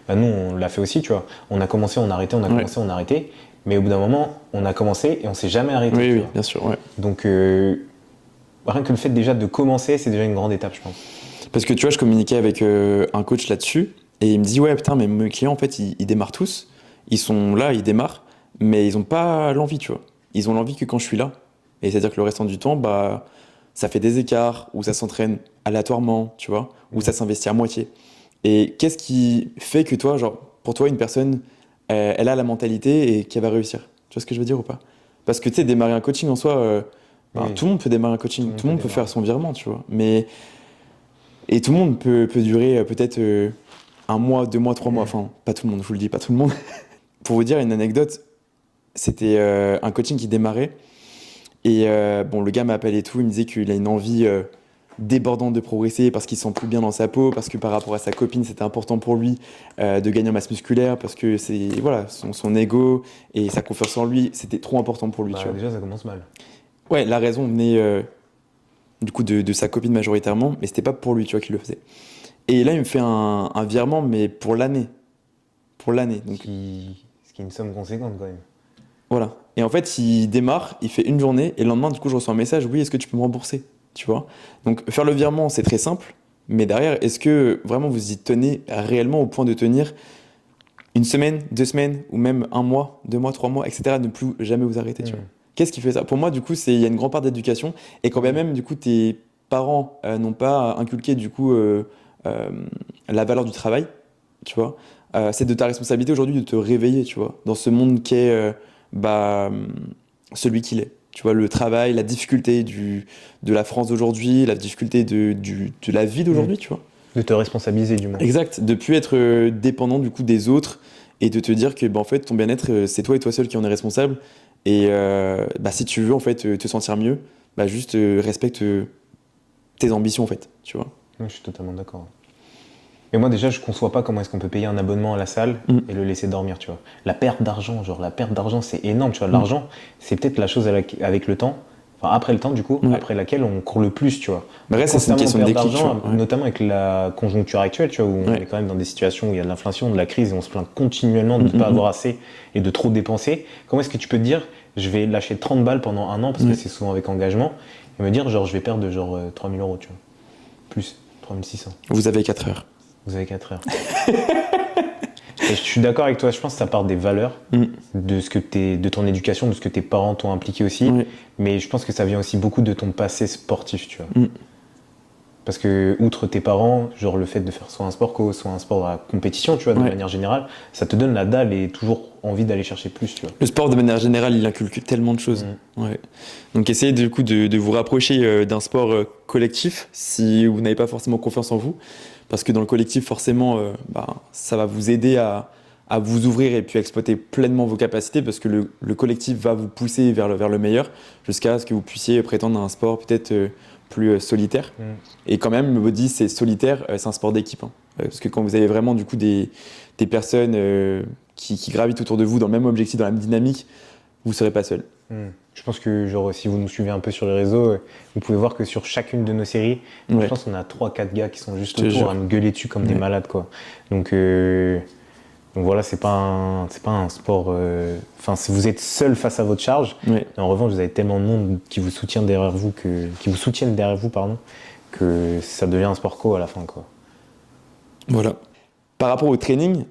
bah, nous, on l'a fait aussi, tu vois. On a commencé, on a arrêté, on a commencé, on a arrêté. Mais au bout d'un moment, on a commencé et on s'est jamais arrêté. Oui, tu oui, vois. bien sûr, ouais. Donc, rien que le fait déjà de commencer, c'est déjà une grande étape, je pense. Parce que tu vois, je communiquais avec un coach là-dessus et il me dit ouais putain mais mes clients en fait ils démarrent tous, ils sont là, ils démarrent, mais ils ont pas l'envie, tu vois. Ils ont l'envie que quand je suis là. Et c'est-à-dire que le restant du temps, bah ça fait des écarts, ou ça s'entraîne aléatoirement, tu vois, ou ça s'investit à moitié. Et qu'est-ce qui fait que toi, genre pour toi une personne, elle a la mentalité et qu'elle va réussir? Tu vois ce que je veux dire ou pas? Parce que tu sais, démarrer un coaching en soi, Oui. tout le monde peut démarrer un coaching, tout le monde peut faire son virement, tu vois. Et tout le monde peut durer peut-être un mois, 2 mois, 3 mois. Enfin, pas tout le monde, je vous le dis, pas tout le monde. Pour vous dire une anecdote, c'était un coaching qui démarrait. Et bon, le gars m'appelle et tout, il me disait qu'il a une envie débordante de progresser parce qu'il se sent plus bien dans sa peau, parce que par rapport à sa copine, c'était important pour lui de gagner en masse musculaire, parce que c'est voilà, son ego et sa confiance en lui, c'était trop important pour lui. Bah, tu vois. déjà, ça commence mal. Ouais, la raison venait du coup de sa copine majoritairement, mais c'était pas pour lui, tu vois, qu'il le faisait. Et là, il me fait un virement, mais pour l'année. Pour l'année. Donc, Ce qui est une somme conséquente quand même. voilà. Et en fait, il démarre, il fait une journée, et le lendemain, du coup, je reçois un message, oui, est-ce que tu peux me rembourser? Tu vois? Donc, faire le virement, c'est très simple, mais derrière, est-ce que vraiment vous y tenez réellement au point de tenir une semaine, 2 semaines, ou même un mois, 2 mois, 3 mois, etc., ne plus jamais vous arrêter, tu vois? Qu'est-ce qui fait ça? Pour moi, du coup, il y a une grande part d'éducation, et quand bien même, du coup, tes parents n'ont pas inculqué, du coup, la valeur du travail, tu vois, c'est de ta responsabilité aujourd'hui de te réveiller, tu vois, dans ce monde qui est bah, celui qu'il est. Tu vois, le travail, la difficulté de la France d'aujourd'hui, la difficulté de la vie d'aujourd'hui, tu vois. De te responsabiliser du moins. Exact, de plus être dépendant du coup des autres et de te dire que bah, en fait ton bien-être c'est toi et toi seul qui en est responsable et bah, si tu veux en fait te sentir mieux, bah, juste respecte tes ambitions en fait, tu vois. Oui, je suis totalement d'accord. Et moi déjà je conçois pas comment est-ce qu'on peut payer un abonnement à la salle et le laisser dormir, tu vois. La perte d'argent, c'est énorme, tu vois. L'argent, c'est peut-être la chose avec le temps, enfin après le temps du coup, après laquelle on court le plus, tu vois. Mais reste, c'est une question de déclic, tu vois. Notamment avec la conjoncture actuelle, tu vois, où on est quand même dans des situations où il y a de l'inflation, de la crise et on se plaint continuellement de ne pas avoir assez et de trop dépenser. Comment est-ce que tu peux te dire, je vais lâcher 30 balles pendant un an, parce que c'est souvent avec engagement, et me dire genre je vais perdre genre 3000 euros, tu vois. Plus, 3600. Vous avez 4 heures. Vous avez 4 heures. Et je suis d'accord avec toi, je pense que ça part des valeurs, de ton éducation, de ce que tes parents t'ont impliqué aussi, mais je pense que ça vient aussi beaucoup de ton passé sportif, tu vois. Parce que, outre tes parents, genre le fait de faire soit un sport co, soit un sport à compétition, tu vois, de manière générale, ça te donne la dalle et toujours envie d'aller chercher plus, tu vois. Le sport, de manière générale, il inculque tellement de choses. Ouais. Donc, essayez du coup de vous rapprocher d'un sport collectif si vous n'avez pas forcément confiance en vous. Parce que dans le collectif, forcément, ça va vous aider à vous ouvrir et puis à exploiter pleinement vos capacités parce que le collectif va vous pousser vers le meilleur jusqu'à ce que vous puissiez prétendre à un sport peut-être plus solitaire. Et quand même, le body, c'est solitaire, c'est un sport d'équipe. Hein. Parce que quand vous avez vraiment du coup des personnes qui gravitent autour de vous dans le même objectif, dans la même dynamique, vous ne serez pas seul. Je pense que genre, si vous nous suivez un peu sur les réseaux, vous pouvez voir que sur chacune de nos séries, je pense qu'on a 3-4 gars qui sont juste autour à me gueuler dessus comme des malades, quoi. Donc voilà, c'est pas un sport. Enfin, si vous êtes seul face à votre charge, en revanche, vous avez tellement de monde qui vous soutient derrière vous, que ça devient un sport co à la fin, quoi. Voilà. par rapport au training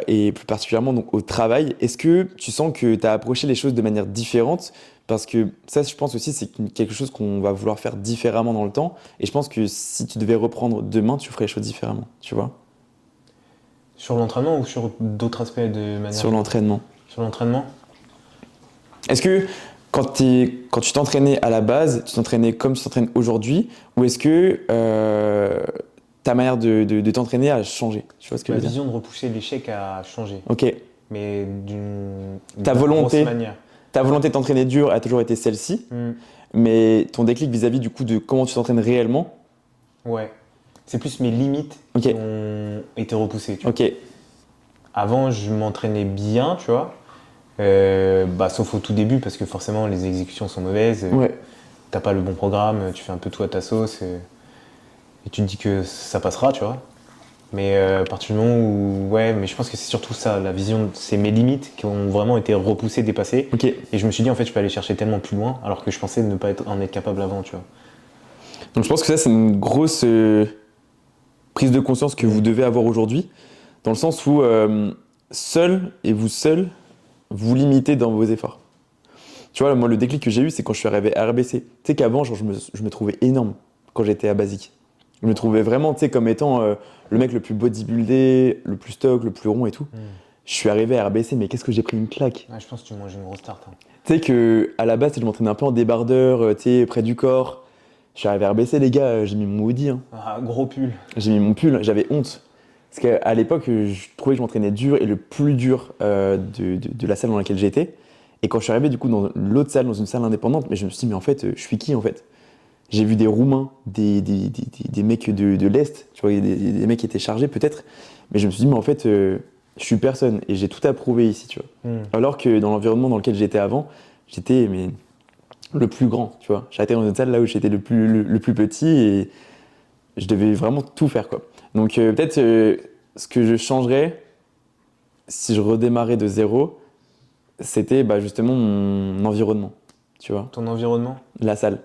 et plus particulièrement donc, au travail, est-ce que tu sens que tu as approché les choses de manière différente? Parce que ça, je pense aussi, c'est quelque chose qu'on va vouloir faire différemment dans le temps. Et je pense que si tu devais reprendre demain, tu ferais les choses différemment, tu vois? Sur l'entraînement ou sur d'autres aspects de manière? Sur l'entraînement. Sur l'entraînement? Est-ce que quand tu t'entraînais à la base, tu t'entraînais comme tu t'entraînes aujourd'hui, ou est-ce que ta manière de t'entraîner a changé? Tu vois ce que Ma je veux dire? vision de repousser l'échec a changé, Ok. mais Ta grosse volonté, manière. ta volonté de t'entraîner dur a toujours été celle-ci, mais ton déclic vis-à-vis du coup de comment tu t'entraînes réellement, Ouais. C'est plus mes limites Ok. qui ont été repoussées. Tu vois. ok, Avant, je m'entraînais bien, tu vois. Sauf au tout début, parce que forcément, les exécutions sont mauvaises. ouais, T'as pas le bon programme, tu fais un peu tout à ta sauce. Et tu te dis que ça passera, tu vois. Mais à partir du moment où. Ouais, mais je pense que c'est surtout ça, la vision, c'est mes limites qui ont vraiment été repoussées, dépassées. ok. Et je me suis dit, en fait, je peux aller chercher tellement plus loin, alors que je pensais ne pas en être capable avant, tu vois. Donc je pense que ça c'est une grosse prise de conscience que vous devez avoir aujourd'hui, dans le sens où seul, vous limitez dans vos efforts. Tu vois, moi le déclic que j'ai eu, c'est quand je suis arrivé à RBC. Tu sais qu'avant, genre, je me trouvais énorme quand j'étais à Basique. Je me trouvais vraiment, tu sais, comme étant le mec le plus bodybuildé, le plus stock, le plus rond et tout. Je suis arrivé à RBC, mais qu'est-ce que j'ai pris une claque. Ouais, je pense que tu manges une grosse tarte. Hein. Tu sais que à la base, je m'entraînais un peu en débardeur, tu sais, près du corps. Je suis arrivé à RBC, les gars, j'ai mis mon hoodie. Hein. Ah, gros pull. J'ai mis mon pull, j'avais honte. Parce qu'à l'époque, je trouvais que je m'entraînais dur et le plus dur de la salle dans laquelle j'étais. Et quand je suis arrivé du coup dans l'autre salle, dans une salle indépendante, mais je me suis dit, mais en fait, je suis qui en fait? J'ai vu des Roumains, des mecs de l'Est, tu vois, des mecs qui étaient chargés peut-être. Mais je me suis dit, mais en fait, je suis personne et j'ai tout approuvé ici, tu vois. Alors que dans l'environnement dans lequel j'étais avant, j'étais mais, le plus grand, tu vois. J'étais dans une salle là où j'étais le plus petit et je devais vraiment tout faire, quoi. Donc peut-être ce que je changerais si je redémarrais de zéro, c'était justement mon environnement, tu vois, Ton environnement? la salle.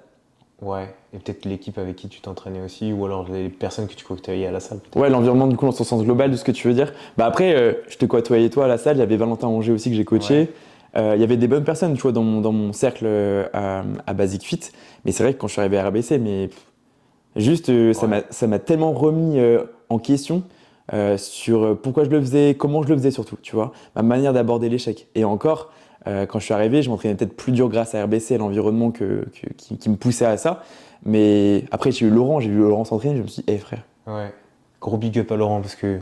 Ouais. Et peut-être l'équipe avec qui tu t'entraînais aussi, ou alors les personnes que tu côtoyais à la salle, peut-être. Ouais, l'environnement du coup dans son sens global de ce que tu veux dire. Après, je te côtoyais toi à la salle, il y avait Valentin Anger aussi que j'ai coaché. Il y avait des bonnes personnes, tu vois, dans mon cercle à Basic Fit. Mais c'est vrai que quand je suis arrivé à RBC, mais juste ça m'a tellement remis en question sur pourquoi je le faisais, comment je le faisais surtout, tu vois, ma manière d'aborder l'échec. Et encore, quand je suis arrivé, je m'entraînais peut-être plus dur grâce à RBC et à l'environnement qui me poussait à ça. Mais après, j'ai vu Laurent s'entraîner, je me suis dit, hé frère. Ouais. Gros big up à Laurent, parce que.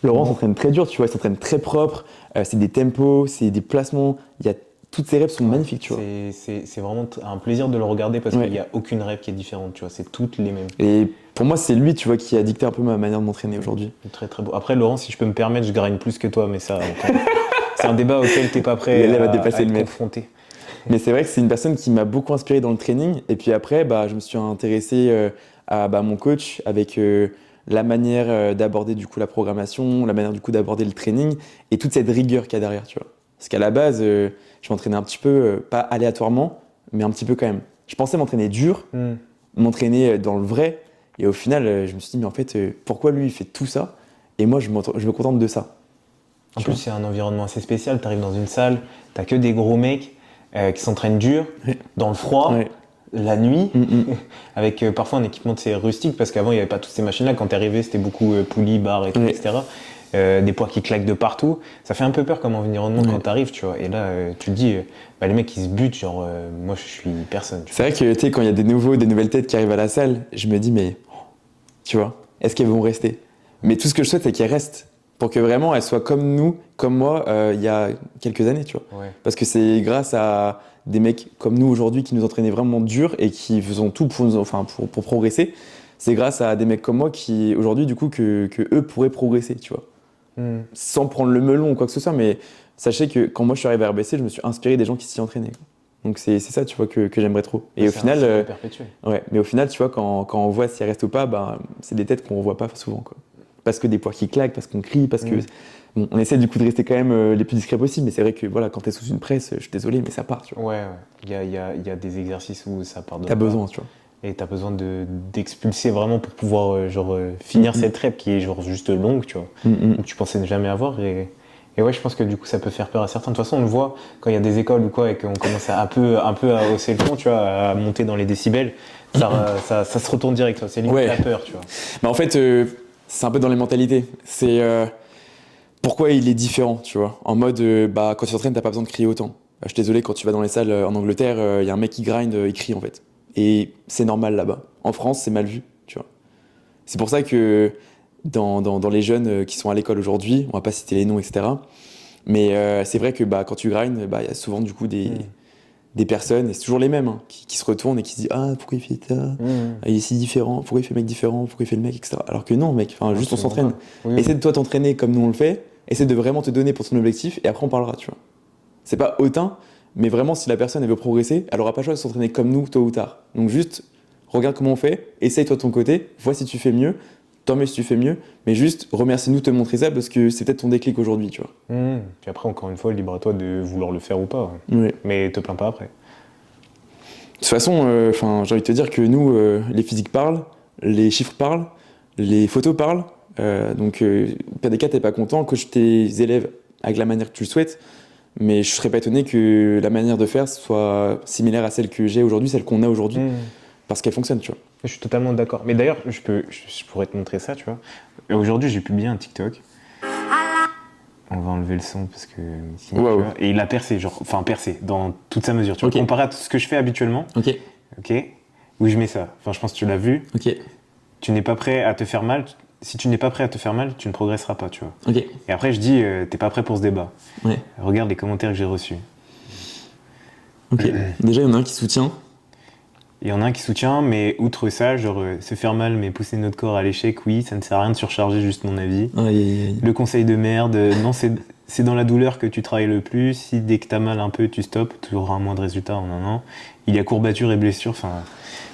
Laurent s'entraîne très dur, tu vois, il s'entraîne très propre, c'est des tempos, c'est des placements, toutes ses reps sont magnifiques, tu vois. C'est vraiment un plaisir de le regarder parce qu'il n'y a aucune rep qui est différente, tu vois, c'est toutes les mêmes. Et pour moi, c'est lui, tu vois, qui a dicté un peu ma manière de m'entraîner aujourd'hui. Très très beau. Après, Laurent, si je peux me permettre, je gagne plus que toi, mais ça, c'est un débat auquel t'es pas prêt Il va à dépasser être le maître. confronté. Mais c'est vrai que c'est une personne qui m'a beaucoup inspiré dans le training. Et puis après, je me suis intéressé à mon coach avec la manière d'aborder du coup la programmation, la manière du coup d'aborder le training et toute cette rigueur qu'il y a derrière, tu vois. Parce qu'à la base, je m'entraînais un petit peu, pas aléatoirement, mais un petit peu quand même. Je pensais m'entraîner dur, m'entraîner dans le vrai. Et au final, je me suis dit, mais en fait, pourquoi lui, il fait tout ça? Et moi, je me contente de ça. En plus, c'est un environnement assez spécial. Tu arrives dans une salle, t'as que des gros mecs qui s'entraînent dur, dans le froid, la nuit, avec parfois un équipement rustique, parce qu'avant, il n'y avait pas toutes ces machines-là. Quand t'es arrivé, c'était beaucoup poulies, barres, et tout, etc. Des poids qui claquent de partout. Ça fait un peu peur comme environnement quand t'arrives, tu vois. Et là, tu te dis, les mecs, ils se butent, genre, moi, je suis personne. C'est vrai que, tu sais, quand il y a des nouvelles têtes qui arrivent à la salle, je me dis, mais, tu vois, est-ce qu'elles vont rester? Mais tout ce que je souhaite, c'est qu'elles restent. Pour que vraiment elles soient comme nous, comme moi, il y a quelques années, tu vois. Parce que c'est grâce à des mecs comme nous aujourd'hui qui nous entraînaient vraiment dur et qui faisaient tout pour progresser. C'est grâce à des mecs comme moi qui, aujourd'hui, du coup, que eux pourraient progresser, tu vois. Sans prendre le melon ou quoi que ce soit, mais sachez que quand moi je suis arrivé à RBC, je me suis inspiré des gens qui s'y entraînaient. Donc c'est ça, tu vois, que j'aimerais trop. Et au final, mais au final, tu vois, quand on voit si elles restent ou pas, c'est des têtes qu'on voit pas souvent, quoi. Parce que des poids qui claquent, parce qu'on crie, parce que. Bon, on essaie du coup de rester quand même les plus discrets possibles, mais c'est vrai que voilà, quand t'es sous une presse, je suis désolé, mais ça part, tu vois. Il y a des exercices où ça part de. T'as besoin, tu vois. Et t'as besoin d'expulser vraiment pour pouvoir finir cette rep qui est genre juste longue, tu vois. Que tu pensais ne jamais avoir. Et ouais, je pense que du coup, ça peut faire peur à certains. De toute façon, on le voit quand il y a des écoles ou quoi et qu'on commence à un peu à hausser le ton, tu vois, à monter dans les décibels, ça se retourne direct. C'est limite la peur, tu vois. Mais en fait, c'est un peu dans les mentalités. C'est pourquoi il est différent, tu vois. En mode, quand tu t'entraînes, t'as pas besoin de crier autant. Je suis désolé, quand tu vas dans les salles en Angleterre, il y a un mec qui grind, il crie en fait. Et c'est normal là-bas. En France, c'est mal vu, tu vois. C'est pour ça que dans les jeunes qui sont à l'école aujourd'hui, on va pas citer les noms, etc. Mais c'est vrai que quand tu grindes, il y a souvent du coup des personnes, et c'est toujours les mêmes, hein, qui se retournent et qui se disent ah pourquoi il fait ça, il est si différent, pourquoi il fait le mec différent, pourquoi il fait le mec, etc. Alors que non mec, juste on s'entraîne. Essaie de toi t'entraîner comme nous on le fait, essaie de vraiment te donner pour ton objectif et après on parlera, tu vois. C'est pas hautain, mais vraiment si la personne elle veut progresser, elle aura pas le choix de s'entraîner comme nous tôt ou tard. Donc juste regarde comment on fait, essaye toi de ton côté, vois si tu fais mieux, tant mieux si tu fais mieux, mais juste remercie-nous de te montrer ça parce que c'est peut-être ton déclic aujourd'hui, tu vois. Puis après, encore une fois, libre à toi de vouloir le faire ou pas. Ouais. Mais te plains pas après. De toute façon, j'ai envie de te dire que nous, les physiques parlent, les chiffres parlent, les photos parlent. Donc, au pire des cas, t'es pas content, coach tes élèves avec la manière que tu le souhaites. Mais je serais pas étonné que la manière de faire soit similaire à celle que j'ai aujourd'hui, celle qu'on a aujourd'hui, parce qu'elle fonctionne, tu vois. Je suis totalement d'accord. Mais d'ailleurs, je pourrais te montrer ça, tu vois. Aujourd'hui, j'ai publié un TikTok. On va enlever le son parce que ici, tu vois, et il a percé, percé dans toute sa mesure. Tu vois, comparé à tout ce que je fais habituellement. Ok. Où je mets ça. Enfin, je pense que tu l'as vu. Ok. Tu n'es pas prêt à te faire mal. Si tu n'es pas prêt à te faire mal, tu ne progresseras pas, tu vois. Ok. Et après, je dis, t'es pas prêt pour ce débat. Ouais. Regarde les commentaires que j'ai reçus. Ok. Déjà, il y en a un qui soutient. Il y en a un qui soutient, mais outre ça, se faire mal, mais pousser notre corps à l'échec, oui, ça ne sert à rien de surcharger, juste mon avis. Le conseil de merde, non, c'est dans la douleur que tu travailles le plus. Si dès que t'as mal un peu, tu stoppes, tu auras moins de résultats en un an. Il y a courbature et blessure, enfin...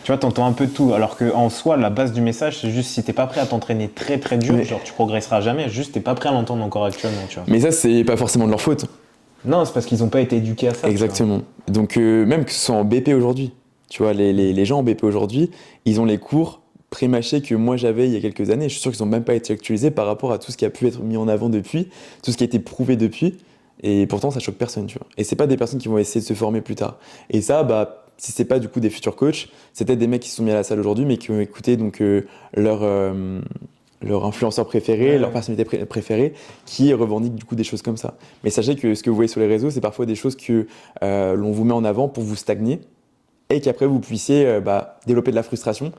Tu vois, t'entends un peu de tout, alors qu'en soi, la base du message, c'est juste si t'es pas prêt à t'entraîner très très dur, genre tu progresseras jamais, juste t'es pas prêt à l'entendre encore actuellement, tu vois. Mais ça, c'est pas forcément de leur faute. Non, c'est parce qu'ils ont pas été éduqués à ça. Exactement. Donc, même que ce soit en BP aujourd'hui, tu vois, les gens en BP aujourd'hui, ils ont les cours pré-mâchés que moi j'avais il y a quelques années. Je suis sûr qu'ils n'ont même pas été actualisés par rapport à tout ce qui a pu être mis en avant depuis, tout ce qui a été prouvé depuis. Et pourtant, ça choque personne, tu vois. Et c'est pas des personnes qui vont essayer de se former plus tard. Et ça, si c'est pas du coup des futurs coachs, c'est peut-être des mecs qui se sont mis à la salle aujourd'hui, mais qui ont écouté donc leur influenceur préféré, leur personnalité préférée, qui revendique du coup des choses comme ça. Mais sachez que ce que vous voyez sur les réseaux, c'est parfois des choses que l'on vous met en avant pour vous stagner, et qu'après vous puissiez développer de la frustration,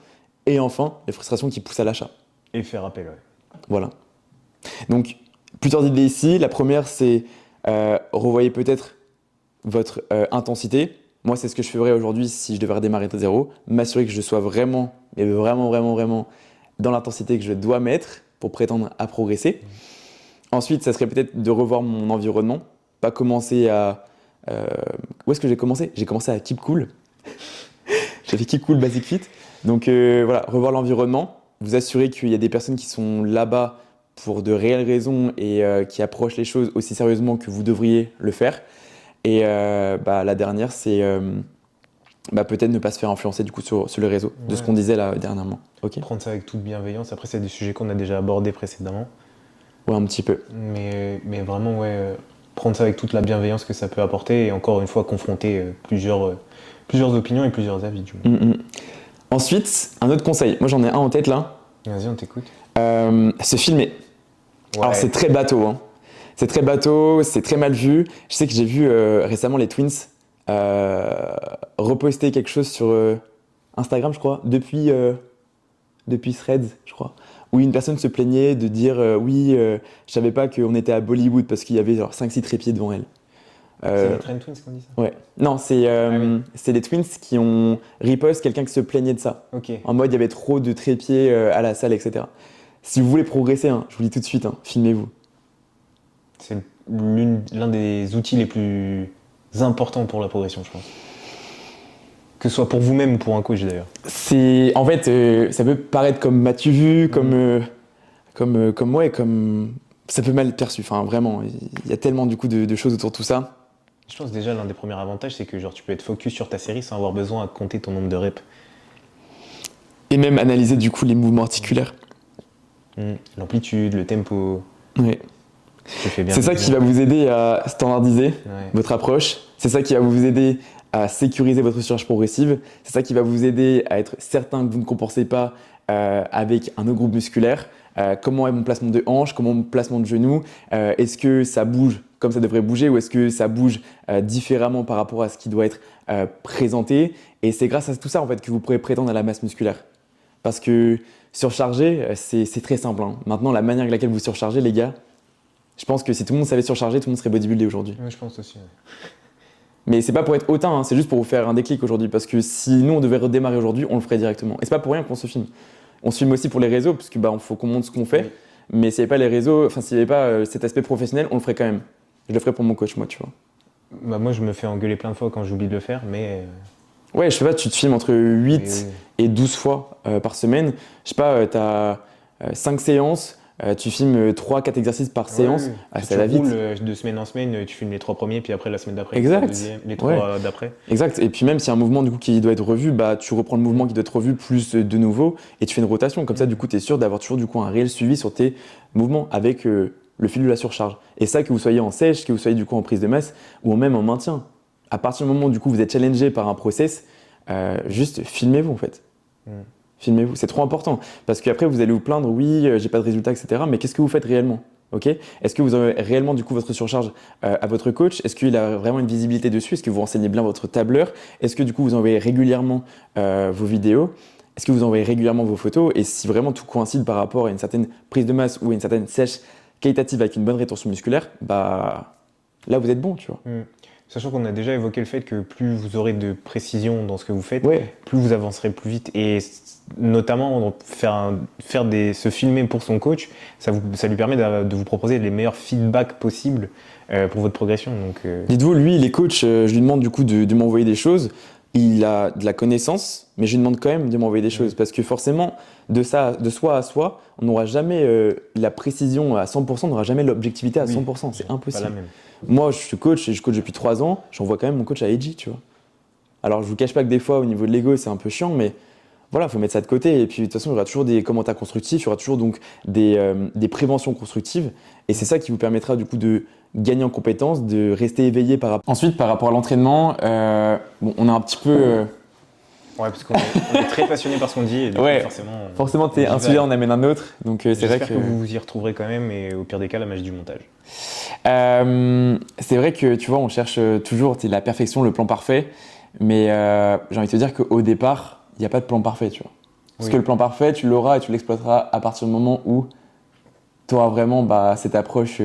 et enfin, les frustrations qui poussent à l'achat. Et faire appel, ouais. Voilà. Donc, plusieurs idées ici. La première, c'est revoyez peut-être votre intensité. Moi, c'est ce que je ferais aujourd'hui si je devais redémarrer de zéro. M'assurer que je sois vraiment, mais vraiment, vraiment, vraiment dans l'intensité que je dois mettre pour prétendre à progresser. Ensuite, ça serait peut-être de revoir mon environnement. Pas commencer à... où est-ce que j'ai commencé ? J'ai commencé à Keep Cool. J'ai fait Keep Cool Basic Fit. Donc voilà, revoir l'environnement. Vous assurer qu'il y a des personnes qui sont là-bas pour de réelles raisons et qui approchent les choses aussi sérieusement que vous devriez le faire. Et la dernière, c'est peut-être ne pas se faire influencer du coup sur le réseau, de ce qu'on disait là dernièrement. Okay. Prendre ça avec toute bienveillance. Après, c'est des sujets qu'on a déjà abordés précédemment. Ouais, un petit peu. Mais vraiment, prendre ça avec toute la bienveillance que ça peut apporter et encore une fois confronter plusieurs opinions et plusieurs avis du moins. Ensuite, un autre conseil. Moi, j'en ai un en tête là. Vas-y, on t'écoute. Se filmer. Ouais. Alors, c'est très bateau, hein. C'est très bateau, c'est très mal vu. Je sais que j'ai vu récemment les Twins reposter quelque chose sur Instagram, je crois, depuis Threads, je crois, où une personne se plaignait de dire je savais pas qu'on était à Bollywood parce qu'il y avait genre 5-6 trépieds devant elle. C'est les Twins qui ont dit ça ? Ouais. Non, c'est les Twins qui ont repost quelqu'un qui se plaignait de ça. Okay. En mode, il y avait trop de trépieds à la salle, etc. Si vous voulez progresser, je vous le dis tout de suite, filmez-vous. C'est l'un des outils les plus importants pour la progression, je pense. Que ce soit pour vous-même ou pour un coach d'ailleurs. En fait, ça peut paraître comme m'as-tu vu, comme ça peut mal être perçu. Enfin, vraiment, il y a tellement du coup de choses autour de tout ça. Je pense déjà l'un des premiers avantages, c'est que genre tu peux être focus sur ta série sans avoir besoin à compter ton nombre de reps. Et même analyser du coup les mouvements articulaires. L'amplitude, le tempo. Ouais. Je fais bien C'est ça qui va vous aider à standardiser votre approche. C'est ça qui va vous aider à sécuriser votre surcharge progressive. C'est ça qui va vous aider à être certain que vous ne compensez pas avec un autre groupe musculaire. Comment est mon placement de hanche, comment est mon placement de genou, est-ce que ça bouge comme ça devrait bouger ou est-ce que ça bouge différemment par rapport à ce qui doit être présenté. Et c'est grâce à tout ça en fait que vous pourrez prétendre à la masse musculaire. Parce que surcharger, c'est très simple. Hein. Maintenant, la manière avec laquelle vous surchargez, les gars, je pense que si tout le monde savait surcharger, tout le monde serait bodybuildé aujourd'hui. Ouais, je pense aussi. Ouais. Mais c'est pas pour être hautain, hein, c'est juste pour vous faire un déclic aujourd'hui. Parce que si nous, on devait redémarrer aujourd'hui, on le ferait directement. Et c'est pas pour rien qu'on se filme. On se filme aussi pour les réseaux, parce que faut qu'on montre ce qu'on fait. Oui. Mais s'il n'y avait pas les réseaux, enfin s'il n'y avait pas cet aspect professionnel, on le ferait quand même. Je le ferais pour mon coach, moi, tu vois. Bah, moi, je me fais engueuler plein de fois quand j'oublie de le faire, mais... Ouais, je sais pas, tu te filmes entre 8 et 12 fois par semaine. Je sais pas, tu as 5 séances, tu filmes 3-4 exercices par séance. Ça va vite. De semaine en semaine, tu filmes les 3 premiers, puis après la semaine d'après, les 3 d'après. Exact. Et puis même s'il y a un mouvement du coup, qui doit être revu, bah, tu reprends le mouvement qui doit être revu plus de nouveau et tu fais une rotation. Comme ça, du coup, tu es sûr d'avoir toujours du coup, un réel suivi sur tes mouvements avec le fil de la surcharge. Et ça, que vous soyez en sèche, que vous soyez du coup en prise de masse ou même en maintien. À partir du moment où du coup, vous êtes challengé par un process, juste filmez-vous en fait. Filmez-vous, c'est trop important. Parce qu'après, vous allez vous plaindre, oui, j'ai pas de résultats, etc. Mais qu'est-ce que vous faites réellement? Okay. Est-ce que vous avez réellement du coup votre surcharge à votre coach? Est-ce qu'il a vraiment une visibilité dessus? Est-ce que vous renseignez bien votre tableur? Est-ce que du coup vous envoyez régulièrement vos vidéos? Est-ce que vous envoyez régulièrement vos photos? Et si vraiment tout coïncide par rapport à une certaine prise de masse ou à une certaine sèche qualitative avec une bonne rétention musculaire, bah là vous êtes bon, tu vois. Sachant qu'on a déjà évoqué le fait que plus vous aurez de précision dans ce que vous faites, plus vous avancerez plus vite. Et notamment, se filmer pour son coach, ça lui permet de vous proposer les meilleurs feedbacks possibles pour votre progression. Dites-vous, lui, il est coach, je lui demande du coup de m'envoyer des choses. Il a de la connaissance, mais je lui demande quand même de m'envoyer des choses. Parce que forcément, de soi à soi, on n'aura jamais la précision à 100%, on n'aura jamais l'objectivité à 100%. C'est impossible. Pas la même. Moi, je suis coach et je coach depuis 3 ans. J'envoie quand même mon coach à Eiji, tu vois. Alors, je vous cache pas que des fois, au niveau de l'ego, c'est un peu chiant, mais voilà, il faut mettre ça de côté. Et puis, de toute façon, il y aura toujours des commentaires constructifs, il y aura toujours donc des préventions constructives. Et c'est ça qui vous permettra du coup de gagner en compétences, de rester éveillé par rapport. Ensuite, par rapport à l'entraînement, on a un petit peu. Ouais, parce qu'on est très passionné par ce qu'on dit. Et du coup, forcément, t'es un sujet, on amène un autre. Donc, c'est vrai que vous vous y retrouverez quand même. Et au pire des cas, la magie du montage. C'est vrai que tu vois, on cherche toujours la perfection, le plan parfait. Mais j'ai envie de te dire qu'au départ, il n'y a pas de plan parfait, tu vois. Parce que le plan parfait, tu l'auras et tu l'exploiteras à partir du moment où tu auras vraiment cette approche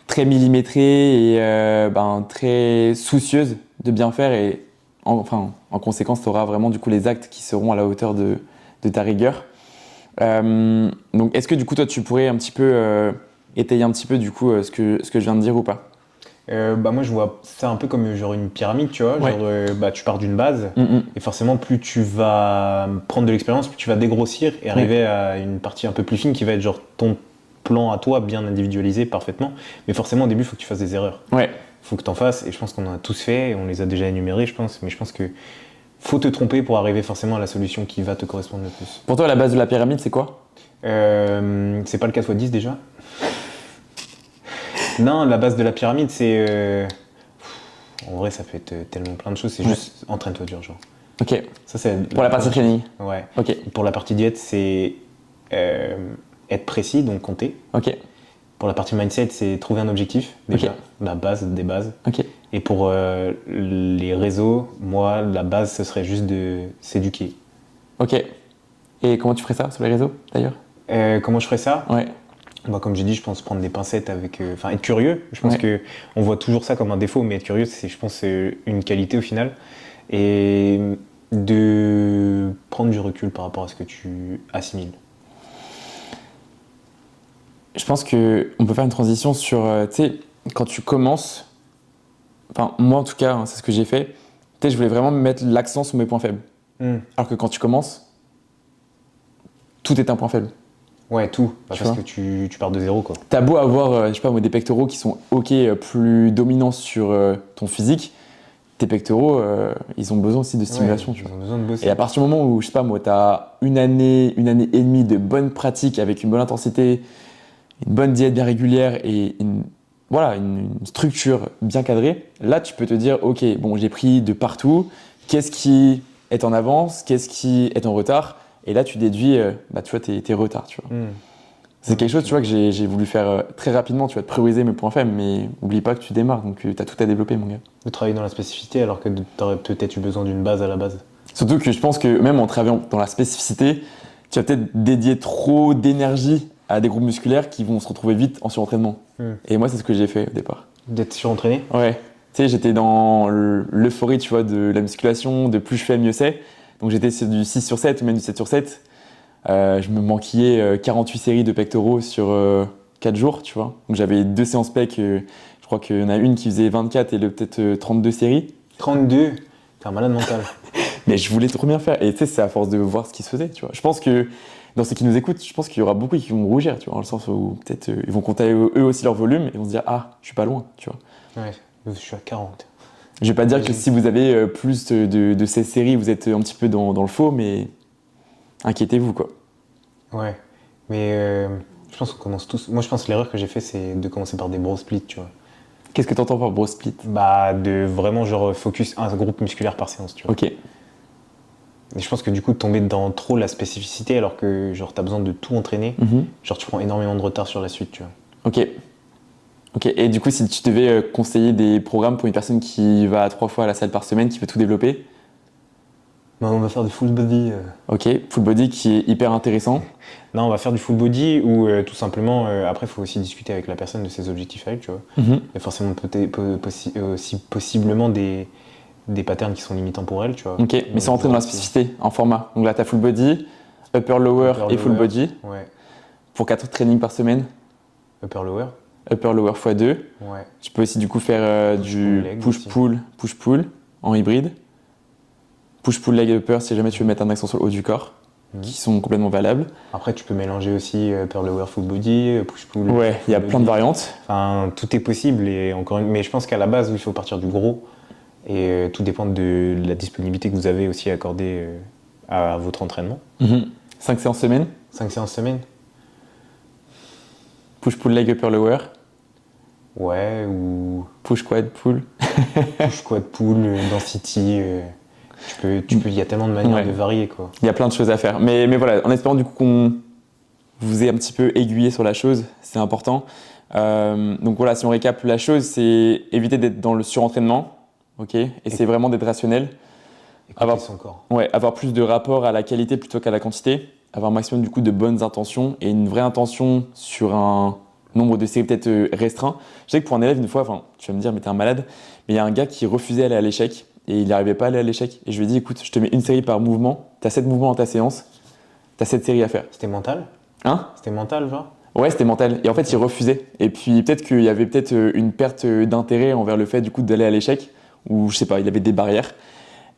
très millimétrée et très soucieuse de bien faire. Et en conséquence, tu auras vraiment du coup les actes qui seront à la hauteur de ta rigueur. Donc, est-ce que du coup, toi, tu pourrais un petit peu étayer un petit peu du coup ce que je viens de dire ou pas? Moi je vois ça un peu comme genre une pyramide, tu vois. Tu pars d'une base et forcément plus tu vas prendre de l'expérience, plus tu vas dégrossir et arriver à une partie un peu plus fine qui va être genre ton plan à toi bien individualisé parfaitement. Mais forcément au début il faut que tu fasses des erreurs. Faut que tu en fasses et je pense qu'on en a tous fait et on les a déjà énumérés je pense. Mais je pense que faut te tromper pour arriver forcément à la solution qui va te correspondre le plus. Pour toi la base de la pyramide c'est quoi? C'est pas le 4x10 déjà? Non, la base de la pyramide, c'est... En vrai, ça peut être tellement plein de choses. C'est juste entraîne-toi dur, genre. Ok. Ça, c'est pour la partie training. Ouais. Ok. Pour la partie diète, c'est être précis, donc compter. Ok. Pour la partie mindset, c'est trouver un objectif, déjà. La base des bases. Ok. Et pour les réseaux, moi, la base, ce serait juste de s'éduquer. Ok. Et comment tu ferais ça sur les réseaux, d'ailleurs? Comment je ferais ça? Ouais. Comme j'ai dit, je pense prendre des pincettes avec... être curieux. Je pense qu'on voit toujours ça comme un défaut, mais être curieux, c'est, je pense, une qualité au final. Et de prendre du recul par rapport à ce que tu assimiles. Je pense qu'on peut faire une transition sur... tu sais, quand tu commences... Enfin, moi en tout cas, c'est ce que j'ai fait. Tu sais, je voulais vraiment mettre l'accent sur mes points faibles. Alors que quand tu commences, tout est un point faible. Ouais, tout. Parce que tu pars de zéro, quoi. T'as beau avoir, je sais pas moi, des pectoraux qui sont ok, plus dominants sur ton physique, tes pectoraux, ils ont besoin aussi de stimulation. Ouais, Tu vois. ils ont besoin de bosser. Et à partir du moment où, je sais pas moi, tu as une année et demie de bonne pratique avec une bonne intensité, une bonne diète bien régulière et une structure bien cadrée, là tu peux te dire, ok, bon j'ai pris de partout, qu'est-ce qui est en avance, qu'est-ce qui est en retard, et là tu déduis tu vois, tes retards. Tu vois. C'est quelque chose tu vois, que j'ai voulu faire très rapidement, tu vas te prioriser mes points faibles, mais oublie pas que tu démarres, donc tu as tout à développer mon gars. De travailler dans la spécificité alors que tu aurais peut-être eu besoin d'une base à la base. Surtout que je pense que même en travaillant dans la spécificité, tu vas peut-être dédier trop d'énergie à des groupes musculaires qui vont se retrouver vite en surentraînement. Et moi, c'est ce que j'ai fait au départ. D'être surentraîné? Ouais. Tu sais, j'étais dans l'euphorie, tu vois, de la musculation, de plus je fais, mieux c'est. Donc j'étais sur du 6 sur 7 ou même du 7 sur 7. Je me manquillais 48 séries de pectoraux sur 4 jours, tu vois. Donc j'avais 2 séances pec, je crois qu'il y en a une qui faisait 24 et peut-être 32 séries. 32? T'es un malade mental. Mais je voulais trop bien faire. Et tu sais, c'est à force de voir ce qui se faisait, tu vois. Je pense que dans ceux qui nous écoutent, je pense qu'il y aura beaucoup qui vont rougir, tu vois, dans le sens où peut-être ils vont compter eux aussi leur volume et vont se dire ah, je suis pas loin, tu vois. Ouais, je suis à 40. Je vais pas dire que si vous avez plus de ces séries, vous êtes un petit peu dans le faux, mais inquiétez-vous, quoi. Ouais, mais je pense qu'on commence tous. Moi, je pense que l'erreur que j'ai fait, c'est de commencer par des bro splits, tu vois. Qu'est-ce que t'entends par bro split? Bah, de vraiment genre focus un groupe musculaire par séance, tu vois. Ok. Et je pense que du coup, tomber dans trop la spécificité alors que genre t'as besoin de tout entraîner, genre tu prends énormément de retard sur la suite, tu vois. Ok. Ok. Et du coup, si tu devais conseiller des programmes pour une personne qui va 3 fois à la salle par semaine, qui veut tout développer? Non, on va faire du full body. Ok. Full body qui est hyper intéressant. Non, on va faire du full body ou tout simplement, après, il faut aussi discuter avec la personne de ses objectifs à elle, tu vois. Il y a forcément aussi possiblement des patterns qui sont limitants pour elle, tu vois. Ok, mais sans rentrer dans la spécificité, en format. Donc là, tu as full body, upper, lower et full body. Ouais. Pour 4 trainings par semaine. Upper, lower. Upper, lower x2. Ouais. Tu peux aussi du coup faire du push-pull en hybride. Push-pull leg upper si jamais tu veux mettre un accent sur le haut du corps, qui sont complètement valables. Après, tu peux mélanger aussi upper, lower, full body, push-pull. Ouais, il y a plein de variantes. Enfin, tout est possible, mais je pense qu'à la base, il faut partir du gros. Et tout dépend de la disponibilité que vous avez aussi accordée à votre entraînement. 5 séances semaine. 5 séances semaine. Push-pull leg upper, lower. Ouais, ou Push quad pull. push quad pull, density. Il y a tellement de manières de varier, quoi. Il y a plein de choses à faire. Mais voilà, en espérant du coup qu'on vous ait un petit peu aiguillé sur la chose, c'est important. Donc voilà, si on récap la chose, c'est éviter d'être dans le surentraînement. Ok, et c'est vraiment d'être rationnel. Écouter son corps. Ouais, avoir plus de rapport à la qualité plutôt qu'à la quantité. Avoir un maximum du coup de bonnes intentions et une vraie intention sur un nombre de séries peut-être restreint. Je sais que pour un élève, une fois, tu vas me dire, mais t'es un malade, mais il y a un gars qui refusait d'aller à l'échec et il n'arrivait pas à aller à l'échec. Et je lui ai dit, écoute, je te mets une série par mouvement, t'as 7 mouvements dans ta séance, t'as 7 séries à faire. C'était mental? Hein? C'était mental, genre? Ouais, c'était mental. Et en fait, il refusait. Et puis peut-être qu'il y avait peut-être une perte d'intérêt envers le fait du coup d'aller à l'échec, ou je sais pas, il avait des barrières.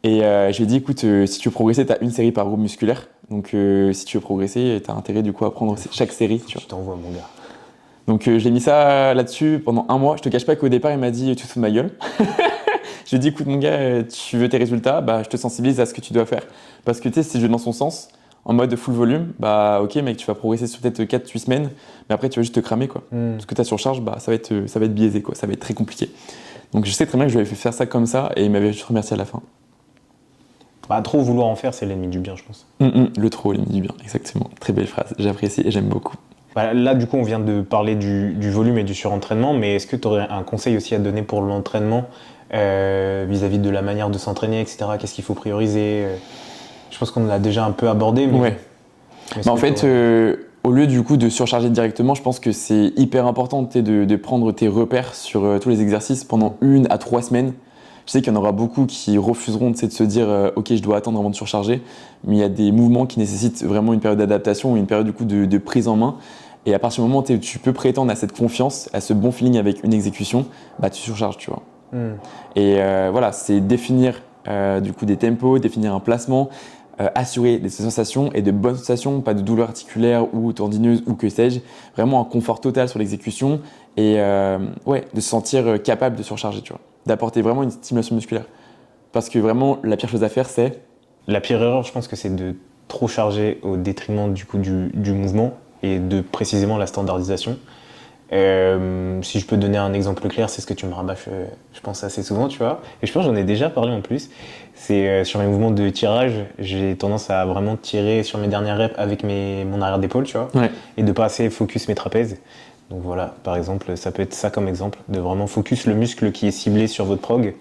Et je lui ai dit, écoute, si tu veux progresser, tu as une série par groupe musculaire. Donc si tu veux progresser, tu as intérêt du coup à prendre chaque série. Tu vois. Je t'envoie, mon gars. Donc j'ai mis ça là-dessus pendant un mois. Je te cache pas qu'au départ, il m'a dit, tu te fous de ma gueule. Je lui ai dit, écoute mon gars, tu veux tes résultats, bah, je te sensibilise à ce que tu dois faire. Parce que tu sais, si je vais dans son sens, en mode full volume, bah ok mec, tu vas progresser sur peut-être 4-8 semaines, mais après tu vas juste te cramer quoi. Parce que ta surcharge, bah, ça va être biaisé quoi, ça va être très compliqué. Donc je sais très bien que je lui avais fait faire ça comme ça et il m'avait juste remercié à la fin. Bah, trop vouloir en faire, c'est l'ennemi du bien, je pense. Le trop, l'ennemi du bien, exactement. Très belle phrase, j'apprécie et j'aime beaucoup. Bah, là, du coup, on vient de parler du volume et du surentraînement, mais est-ce que tu aurais un conseil aussi à donner pour l'entraînement vis-à-vis de la manière de s'entraîner, etc. Qu'est-ce qu'il faut prioriser Je pense qu'on l'a déjà un peu abordé, mais... Ouais. Bah, en fait, au lieu du coup de surcharger directement, je pense que c'est hyper important de prendre tes repères sur tous les exercices pendant 1 à 3 semaines. Je sais qu'il y en aura beaucoup qui refuseront de se dire ok, je dois attendre avant de surcharger, mais il y a des mouvements qui nécessitent vraiment une période d'adaptation ou une période du coup de prise en main. Et à partir du moment où tu peux prétendre à cette confiance, à ce bon feeling avec une exécution, bah tu surcharges, tu vois. Et voilà, c'est définir du coup des tempos, définir un placement, assurer des sensations et de bonnes sensations, pas de douleur articulaire ou tendineuse ou que sais-je, vraiment un confort total sur l'exécution et de se sentir capable de surcharger, tu vois, d'apporter vraiment une stimulation musculaire. Parce que vraiment, la pire chose à faire, c'est... La pire erreur, je pense que c'est de trop charger au détriment du coup du mouvement et de précisément la standardisation. Si je peux donner un exemple clair, c'est ce que tu me rabâches, je pense assez souvent, tu vois. Et je pense que j'en ai déjà parlé en plus. C'est sur mes mouvements de tirage, j'ai tendance à vraiment tirer sur mes dernières reps avec mon arrière d'épaule, tu vois, Ouais. et de pas assez focus mes trapèzes. Donc voilà, par exemple, ça peut être ça comme exemple, de vraiment focus le muscle qui est ciblé sur votre prog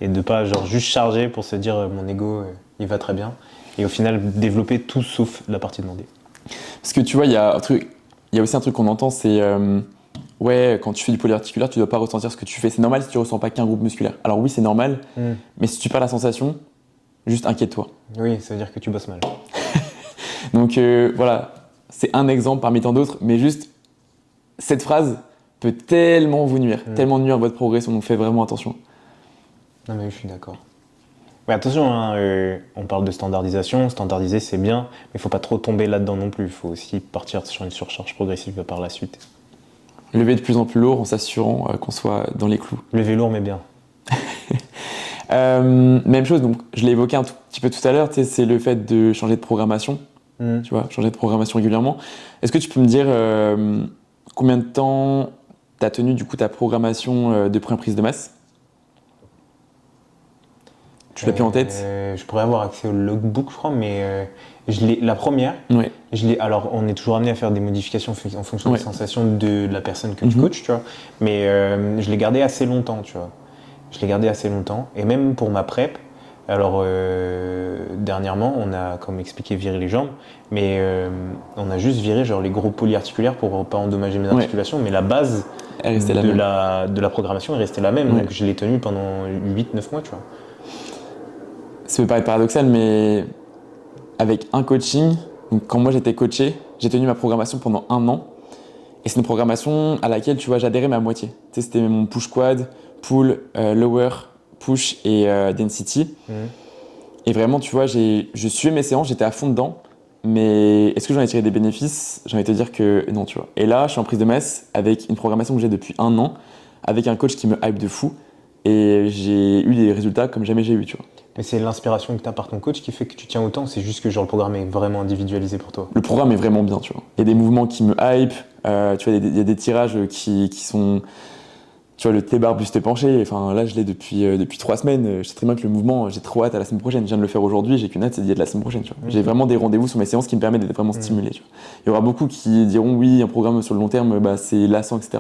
et de pas genre juste charger pour se dire mon ego il va très bien et au final développer tout sauf la partie demandée. Parce que tu vois, il y a aussi un truc qu'on entend, c'est ouais, quand tu fais du polyarticulaire, tu dois pas ressentir ce que tu fais. C'est normal si tu ressens pas qu'un groupe musculaire. Alors oui, c'est normal, mais si tu perds la sensation, juste inquiète-toi. Oui, ça veut dire que tu bosses mal. Donc voilà, c'est un exemple parmi tant d'autres, mais juste cette phrase peut tellement vous nuire, tellement nuire à votre progression, donc faites vraiment attention. Non mais je suis d'accord. Mais attention, hein, on parle de standardisation, standardiser c'est bien, mais il faut pas trop tomber là-dedans non plus. Il faut aussi partir sur une surcharge progressive par la suite. Lever de plus en plus lourd en s'assurant qu'on soit dans les clous. Lever lourd mais bien. Même chose, donc je l'ai évoqué un tout petit peu tout à l'heure, c'est le fait de changer de programmation, tu vois, changer de programmation régulièrement. Est-ce que tu peux me dire combien de temps tu as tenu du coup ta programmation de première prise de masse? Tu l'as plus en tête? Je pourrais avoir accès au logbook, je crois, mais la première, Ouais. alors on est toujours amené à faire des modifications en fonction des sensations de la personne que tu coaches, tu vois, mais je l'ai gardé assez longtemps, tu vois. Je l'ai gardé assez longtemps, et même pour ma prep, alors dernièrement, on a, comme expliqué, viré les jambes, mais on a juste viré genre les gros polyarticulaires pour pas endommager mes articulations, mais la base de la programmation est restée la même, donc je l'ai tenue pendant 8-9 mois, tu vois. Ça peut paraître paradoxal, mais avec un coaching, donc quand moi j'étais coaché, j'ai tenu ma programmation pendant 1 an. Et c'est une programmation à laquelle, tu vois, j'adhérais mais à moitié. Tu sais, c'était mon push quad, pull, lower, push et density. Et vraiment, tu vois, je suivais mes séances, j'étais à fond dedans. Mais est-ce que j'en ai tiré des bénéfices? J'ai envie de te dire que non, tu vois. Et là, je suis en prise de masse avec une programmation que j'ai depuis 1 an, avec un coach qui me hype de fou. Et j'ai eu des résultats comme jamais j'ai eu, tu vois. Mais c'est l'inspiration que tu as par ton coach qui fait que tu tiens autant, c'est juste que genre le programme est vraiment individualisé pour toi. Le programme est vraiment bien, tu vois. Il y a des mouvements qui me hype, tu vois, il y a des tirages qui sont... Tu vois, le T-bar buste penché, enfin là je l'ai depuis 3 semaines, je sais très bien que le mouvement, j'ai trop hâte à la semaine prochaine, je viens de le faire aujourd'hui, j'ai qu'une hâte, c'est d'y être la semaine prochaine, tu vois. J'ai vraiment des rendez-vous sur mes séances qui me permettent d'être vraiment stimulé, tu vois. Il y aura beaucoup qui diront oui, un programme sur le long terme, bah, c'est lassant, etc.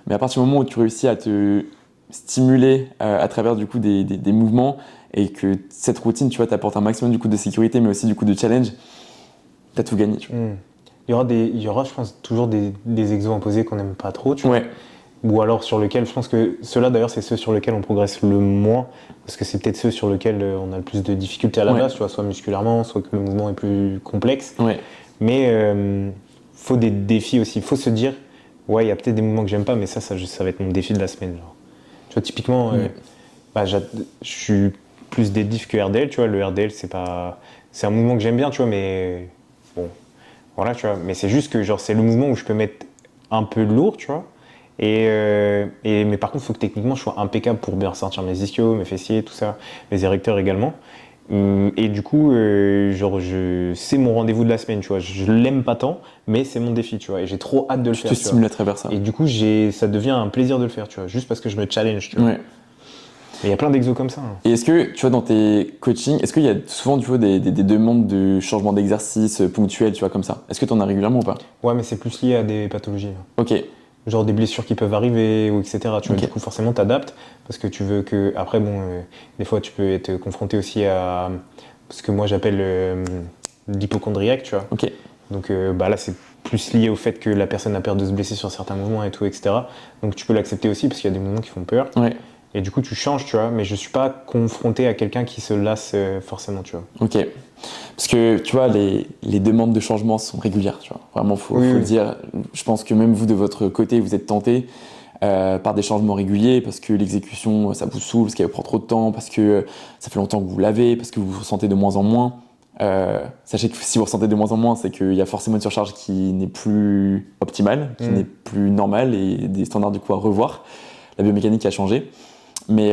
Mais à partir du moment où tu réussis à te stimuler à travers du coup des mouvements et que cette routine, tu vois, t'apporte un maximum du coup de sécurité mais aussi du coup de challenge, t'as tout gagné, tu vois. Il y aura, je pense, toujours des exos imposés qu'on n'aime pas trop, tu vois. Ouais. Ou alors sur lesquels, je pense que ceux-là d'ailleurs c'est ceux sur lesquels on progresse le moins, parce que c'est peut-être ceux sur lesquels on a le plus de difficultés à la base, tu vois, soit musculairement, soit que le mouvement est plus complexe. Ouais. Mais faut des défis aussi, il faut se dire, ouais, il y a peut-être des mouvements que j'aime pas, mais ça va être mon défi de la semaine. Genre. Tu vois, typiquement, je suis plus deadlift que RDL, tu vois, le RDL c'est un mouvement que j'aime bien, tu vois, mais bon, voilà, tu vois, mais c'est juste que genre c'est le mouvement où je peux mettre un peu lourd, tu vois. Mais par contre, il faut que techniquement je sois impeccable pour bien ressentir mes ischios, mes fessiers, tout ça, mes érecteurs également. Et du coup, c'est mon rendez-vous de la semaine, tu vois. Je l'aime pas tant, mais c'est mon défi, tu vois. Et j'ai trop hâte de le faire. Tu te stimules à travers ça. Et du coup, ça devient un plaisir de le faire, tu vois, juste parce que je me challenge, tu vois. Ouais. Mais il y a plein d'exos comme ça. Hein. Et est-ce que, tu vois, dans tes coachings, est-ce qu'il y a souvent, tu vois, des demandes de changement d'exercice ponctuels, tu vois, comme ça? Est-ce que tu en as régulièrement ou pas? Ouais, mais c'est plus lié à des pathologies. Hein. Ok. Genre des blessures qui peuvent arriver, ou etc. Tu vois, Ok. du coup, forcément, t'adaptes, parce que tu veux que... Après, bon, des fois, tu peux être confronté aussi à ce que moi, j'appelle l'hypochondriaque, tu vois. Ok. Donc là, c'est plus lié au fait que la personne a peur de se blesser sur certains mouvements et tout, etc. Donc tu peux l'accepter aussi, parce qu'il y a des mouvements qui font peur. Ouais. Et du coup, tu changes, tu vois, mais je suis pas confronté à quelqu'un qui se lasse forcément, tu vois. Ok. Parce que, tu vois, les demandes de changement sont régulières, tu vois. Vraiment, faut le dire. Je pense que même vous, de votre côté, vous êtes tenté par des changements réguliers, parce que l'exécution, ça vous saoule, parce qu'elle prend trop de temps, parce que ça fait longtemps que vous l'avez, parce que vous vous ressentez de moins en moins. Sachez que si vous ressentez de moins en moins, c'est qu'il y a forcément une surcharge qui n'est plus optimale, qui n'est plus normale, et des standards du coup à revoir. La biomécanique a changé. Mais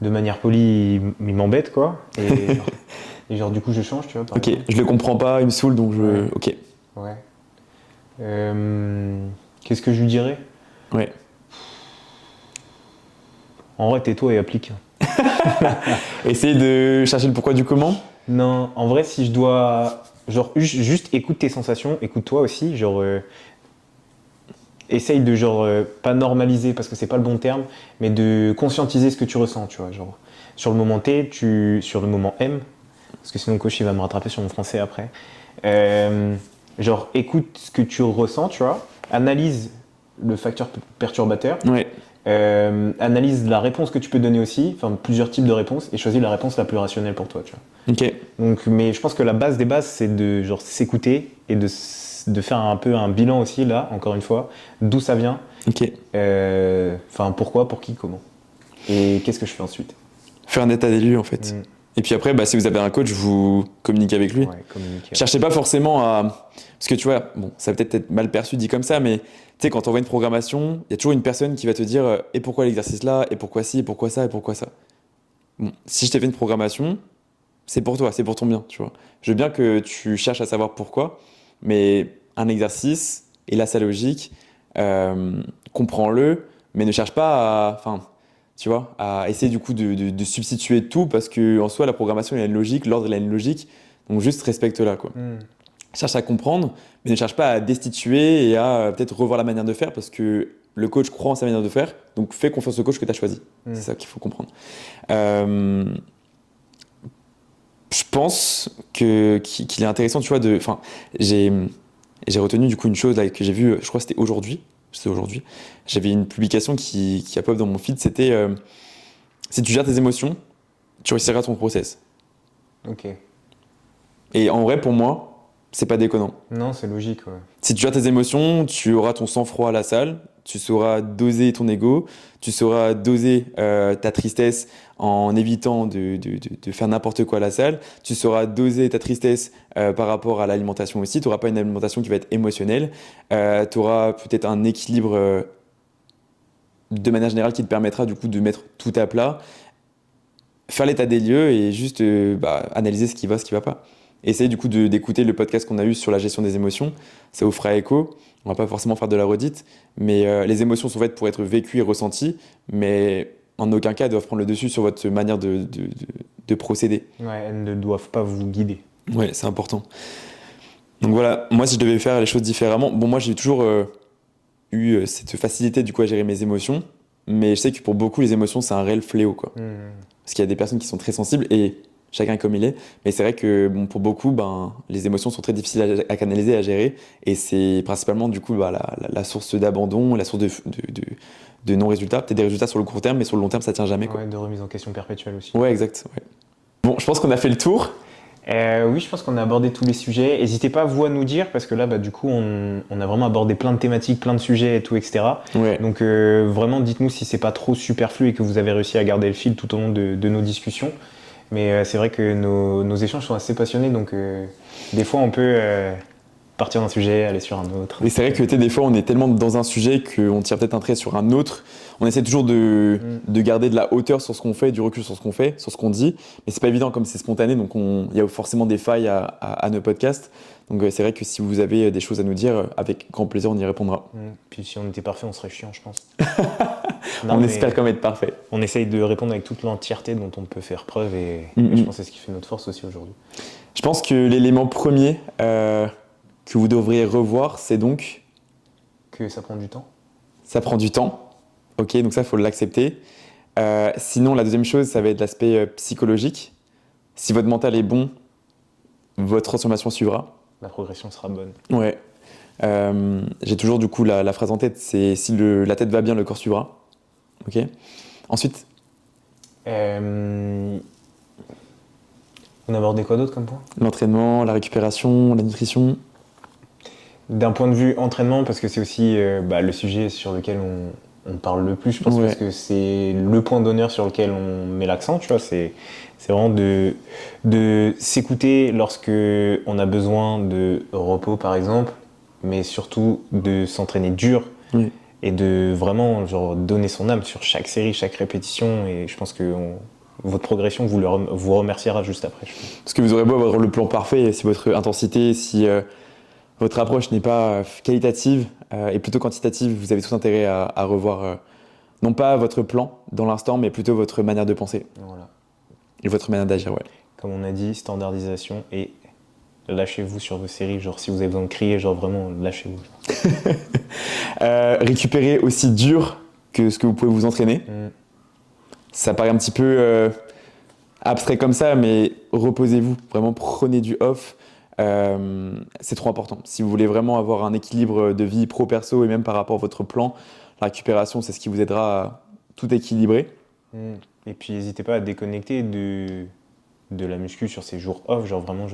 de manière polie, il m'embête, quoi. Et genre, du coup, je change, tu vois. Par Ok, exemple. je le comprends pas, il me saoule, donc je... Ouais. Ok, Ouais. Qu'est-ce que je lui dirais? ouais. En vrai, tais-toi et applique. Essayer de chercher le pourquoi du comment. Non, en vrai, si je dois. Genre, juste écoute tes sensations, écoute-toi aussi. Genre, essaye de, genre, pas normaliser parce que c'est pas le bon terme, mais de conscientiser ce que tu ressens, tu vois. Genre, sur le moment T, sur le moment M, parce que sinon, le coach, il va me rattraper sur mon français après. Genre, écoute ce que tu ressens, tu vois. Analyse le facteur perturbateur. Ouais, Analyse la réponse que tu peux donner aussi, enfin plusieurs types de réponses, et choisis la réponse la plus rationnelle pour toi, tu vois. ok. Donc, mais je pense que la base des bases, c'est de genre s'écouter et de faire un peu un bilan aussi, là, encore une fois, d'où ça vient, Ok. enfin pourquoi, pour qui, comment. Et qu'est-ce que je fais ensuite. Faire un état des lieux en fait. Mm. Et puis après, bah, si vous avez un coach, vous communiquez avec lui. Ouais, communiquer. Cherchez pas forcément à... Parce que tu vois, bon, ça va peut-être être mal perçu dit comme ça, mais tu sais, quand on voit une programmation, il y a toujours une personne qui va te dire et pourquoi l'exercice là, et pourquoi ci, et pourquoi ça, et pourquoi ça. Bon, si je t'ai fait une programmation, c'est pour toi, c'est pour ton bien, tu vois. Je veux bien que tu cherches à savoir pourquoi, mais un exercice, et là, sa logique, comprends-le, mais ne cherche pas à... Enfin, tu vois, à essayer du coup de substituer tout, parce que en soi, la programmation, il a une logique, l'ordre, il a une logique, donc juste respecte-la, quoi. Mm. Cherche à comprendre, mais ne cherche pas à destituer et à peut-être revoir la manière de faire parce que le coach croit en sa manière de faire, donc fais confiance au coach que tu as choisi. Mm. C'est ça qu'il faut comprendre. Euh, je pense qu'il est intéressant, tu vois, enfin, j'ai retenu du coup une chose là, que j'ai vue, je crois que c'était aujourd'hui, j'avais une publication qui a pop dans mon feed, c'était si tu gères tes émotions, tu réussiras ton process. Ok. Et en vrai, pour moi, c'est pas déconnant. Non, c'est logique, ouais. Si tu gères tes émotions, tu auras ton sang-froid à la salle, tu sauras doser ton ego, tu sauras doser ta tristesse en évitant de faire n'importe quoi à la salle, tu sauras doser ta tristesse par rapport à l'alimentation aussi, tu n'auras pas une alimentation qui va être émotionnelle, tu auras peut-être un équilibre de manière générale qui te permettra du coup de mettre tout à plat, faire l'état des lieux et juste analyser ce qui va pas. Essayez du coup d'écouter le podcast qu'on a eu sur la gestion des émotions, ça vous fera écho. On va pas forcément faire de la redite, mais les émotions sont faites pour être vécues et ressenties, mais en aucun cas elles doivent prendre le dessus sur votre manière de procéder. Ouais, elles ne doivent pas vous guider. Ouais, c'est important. Donc voilà, moi si je devais faire les choses différemment, bon moi j'ai toujours eu cette facilité du coup à gérer mes émotions, mais je sais que pour beaucoup les émotions c'est un réel fléau quoi. Mm. Parce qu'il y a des personnes qui sont très sensibles et chacun est comme il est. Mais c'est vrai que bon, pour beaucoup, les émotions sont très difficiles à canaliser, à gérer. Et c'est principalement du coup la source d'abandon, la source de non-résultats. Peut-être des résultats sur le court terme, mais sur le long terme, ça tient jamais. Quoi. Ouais, de remise en question perpétuelle aussi. Ouais, exact. Ouais. Bon, je pense qu'on a fait le tour. Oui, je pense qu'on a abordé tous les sujets. N'hésitez pas, vous, à nous dire, parce que là, bah, du coup, on a vraiment abordé plein de thématiques, plein de sujets et tout, etc. Ouais. Donc, vraiment, dites-nous si c'est pas trop superflu et que vous avez réussi à garder le fil tout au long de nos discussions. Mais c'est vrai que nos échanges sont assez passionnés, donc des fois, on peut partir d'un sujet, aller sur un autre. Et c'est vrai que des fois, on est tellement dans un sujet qu'on tire peut-être un trait sur un autre. On essaie toujours de garder de la hauteur sur ce qu'on fait, du recul sur ce qu'on fait, sur ce qu'on dit. Mais c'est pas évident comme c'est spontané, donc il y a forcément des failles à nos podcasts. Donc c'est vrai que si vous avez des choses à nous dire, avec grand plaisir, on y répondra. Puis si on était parfait, on serait chiant, je pense. On espère quand même être parfait. On essaye de répondre avec toute l'entièreté dont on peut faire preuve et je pense que c'est ce qui fait notre force aussi aujourd'hui. Je pense que l'élément premier que vous devriez revoir, c'est donc... Que ça prend du temps. Ça prend du temps. Ok, donc ça, il faut l'accepter. Sinon, la deuxième chose, ça va être l'aspect psychologique. Si votre mental est bon, votre transformation suivra. La progression sera bonne. Ouais. J'ai toujours du coup la phrase en tête, c'est si la tête va bien, le corps suivra. Ok. Ensuite. On a abordé quoi d'autre comme point ? L'entraînement, la récupération, la nutrition. D'un point de vue entraînement, parce que c'est aussi le sujet sur lequel on parle le plus, je pense, parce que c'est le point d'honneur sur lequel on met l'accent, tu vois. C'est vraiment de s'écouter lorsque on a besoin de repos, par exemple, mais surtout de s'entraîner dur et de vraiment genre, donner son âme sur chaque série, chaque répétition. Et je pense que votre progression vous remerciera juste après. Je pense. Parce que vous aurez beau avoir le plan parfait, si votre intensité, si votre approche n'est pas qualitative et plutôt quantitative, vous avez tout intérêt à revoir, non pas votre plan dans l'instant, mais plutôt votre manière de penser Voilà. et votre manière d'agir. Ouais. Comme on a dit, standardisation et lâchez-vous sur vos séries. Genre, si vous avez besoin de crier, genre vraiment, lâchez-vous. Récupérer aussi dur que ce que vous pouvez vous entraîner. Ça paraît un petit peu abstrait comme ça, mais reposez-vous. Vraiment, prenez du off. C'est trop important. Si vous voulez vraiment avoir un équilibre de vie pro-perso et même par rapport à votre plan, la récupération, c'est ce qui vous aidera à tout équilibrer. Et puis, n'hésitez pas à déconnecter de la muscu sur ces jours off. Genre, vraiment,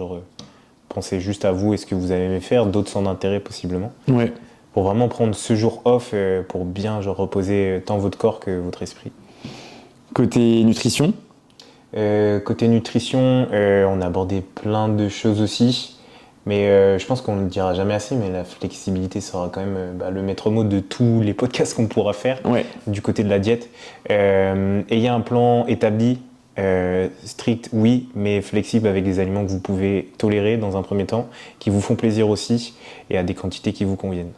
pensez juste à vous et ce que vous avez aimé faire, d'autres sans intérêt possiblement. Ouais. Pour vraiment prendre ce jour off pour bien genre, reposer tant votre corps que votre esprit. Côté nutrition, Côté nutrition, on a abordé plein de choses aussi, mais je pense qu'on ne le dira jamais assez, mais la flexibilité sera quand même le maître mot de tous les podcasts qu'on pourra faire du côté de la diète. Ayez un plan établi, strict oui, mais flexible avec des aliments que vous pouvez tolérer dans un premier temps, qui vous font plaisir aussi, et à des quantités qui vous conviennent.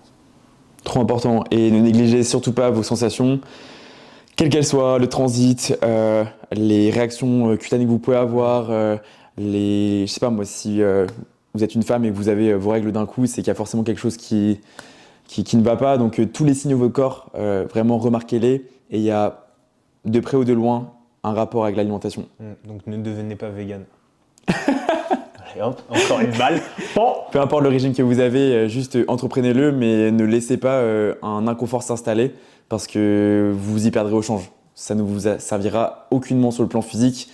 trop important. Et ne négligez surtout pas vos sensations. Quelles qu'elles soient, le transit, les réactions cutanées que vous pouvez avoir, je sais pas moi, si vous êtes une femme et que vous avez vos règles d'un coup, c'est qu'il y a forcément quelque chose qui ne va pas. Donc tous les signaux de votre corps, vraiment remarquez-les. Et il y a de près ou de loin un rapport avec l'alimentation. Donc ne devenez pas vegan. Allez hop, encore une balle. Bon. Peu importe le régime que vous avez, juste entreprenez-le, mais ne laissez pas un inconfort s'installer parce que vous y perdrez au change. Ça ne vous servira aucunement sur le plan physique,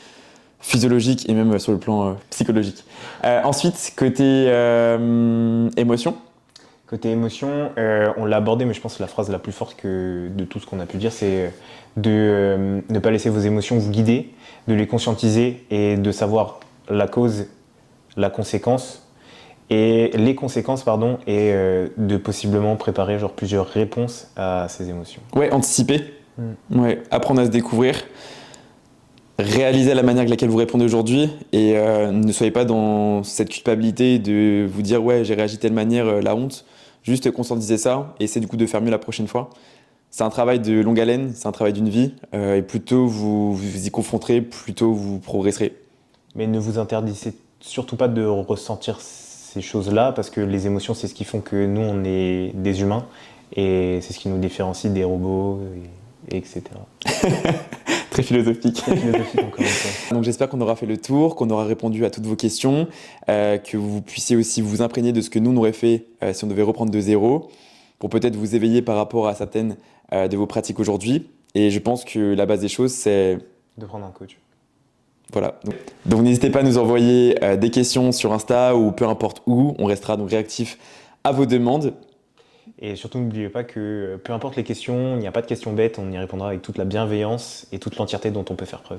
physiologique et même sur le plan psychologique. Ensuite, côté émotion. Côté émotion, on l'a abordé, mais je pense que la phrase la plus forte de tout ce qu'on a pu dire, c'est de ne pas laisser vos émotions vous guider, de les conscientiser et de savoir la cause, la conséquence, et les conséquences, et de possiblement préparer genre plusieurs réponses à ces émotions. Ouais, anticiper. Ouais, apprendre à se découvrir. Réaliser la manière avec laquelle vous répondez aujourd'hui et ne soyez pas dans cette culpabilité de vous dire ouais j'ai réagi de telle manière, la honte. Juste conscientiser ça et essayer du coup de faire mieux la prochaine fois. C'est un travail de longue haleine, c'est un travail d'une vie et plutôt vous y confronterez, plutôt vous progresserez. Mais ne vous interdisez surtout pas de ressentir ces choses-là parce que les émotions c'est ce qui font que nous on est des humains et c'est ce qui nous différencie des robots et etc. Très philosophique. Très philosophique encore une fois. Donc j'espère qu'on aura fait le tour, qu'on aura répondu à toutes vos questions, que vous puissiez aussi vous imprégner de ce que nous on aurait fait si on devait reprendre de zéro, pour peut-être vous éveiller par rapport à certaines de vos pratiques aujourd'hui. Et je pense que la base des choses, c'est de prendre un coach. Voilà. Donc n'hésitez pas à nous envoyer des questions sur Insta ou peu importe où. On restera donc réactif à vos demandes. Et surtout, n'oubliez pas que peu importe les questions, il n'y a pas de questions bêtes, on y répondra avec toute la bienveillance et toute l'entièreté dont on peut faire preuve.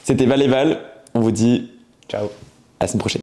C'était Val et Val, on vous dit ciao. à la semaine prochaine.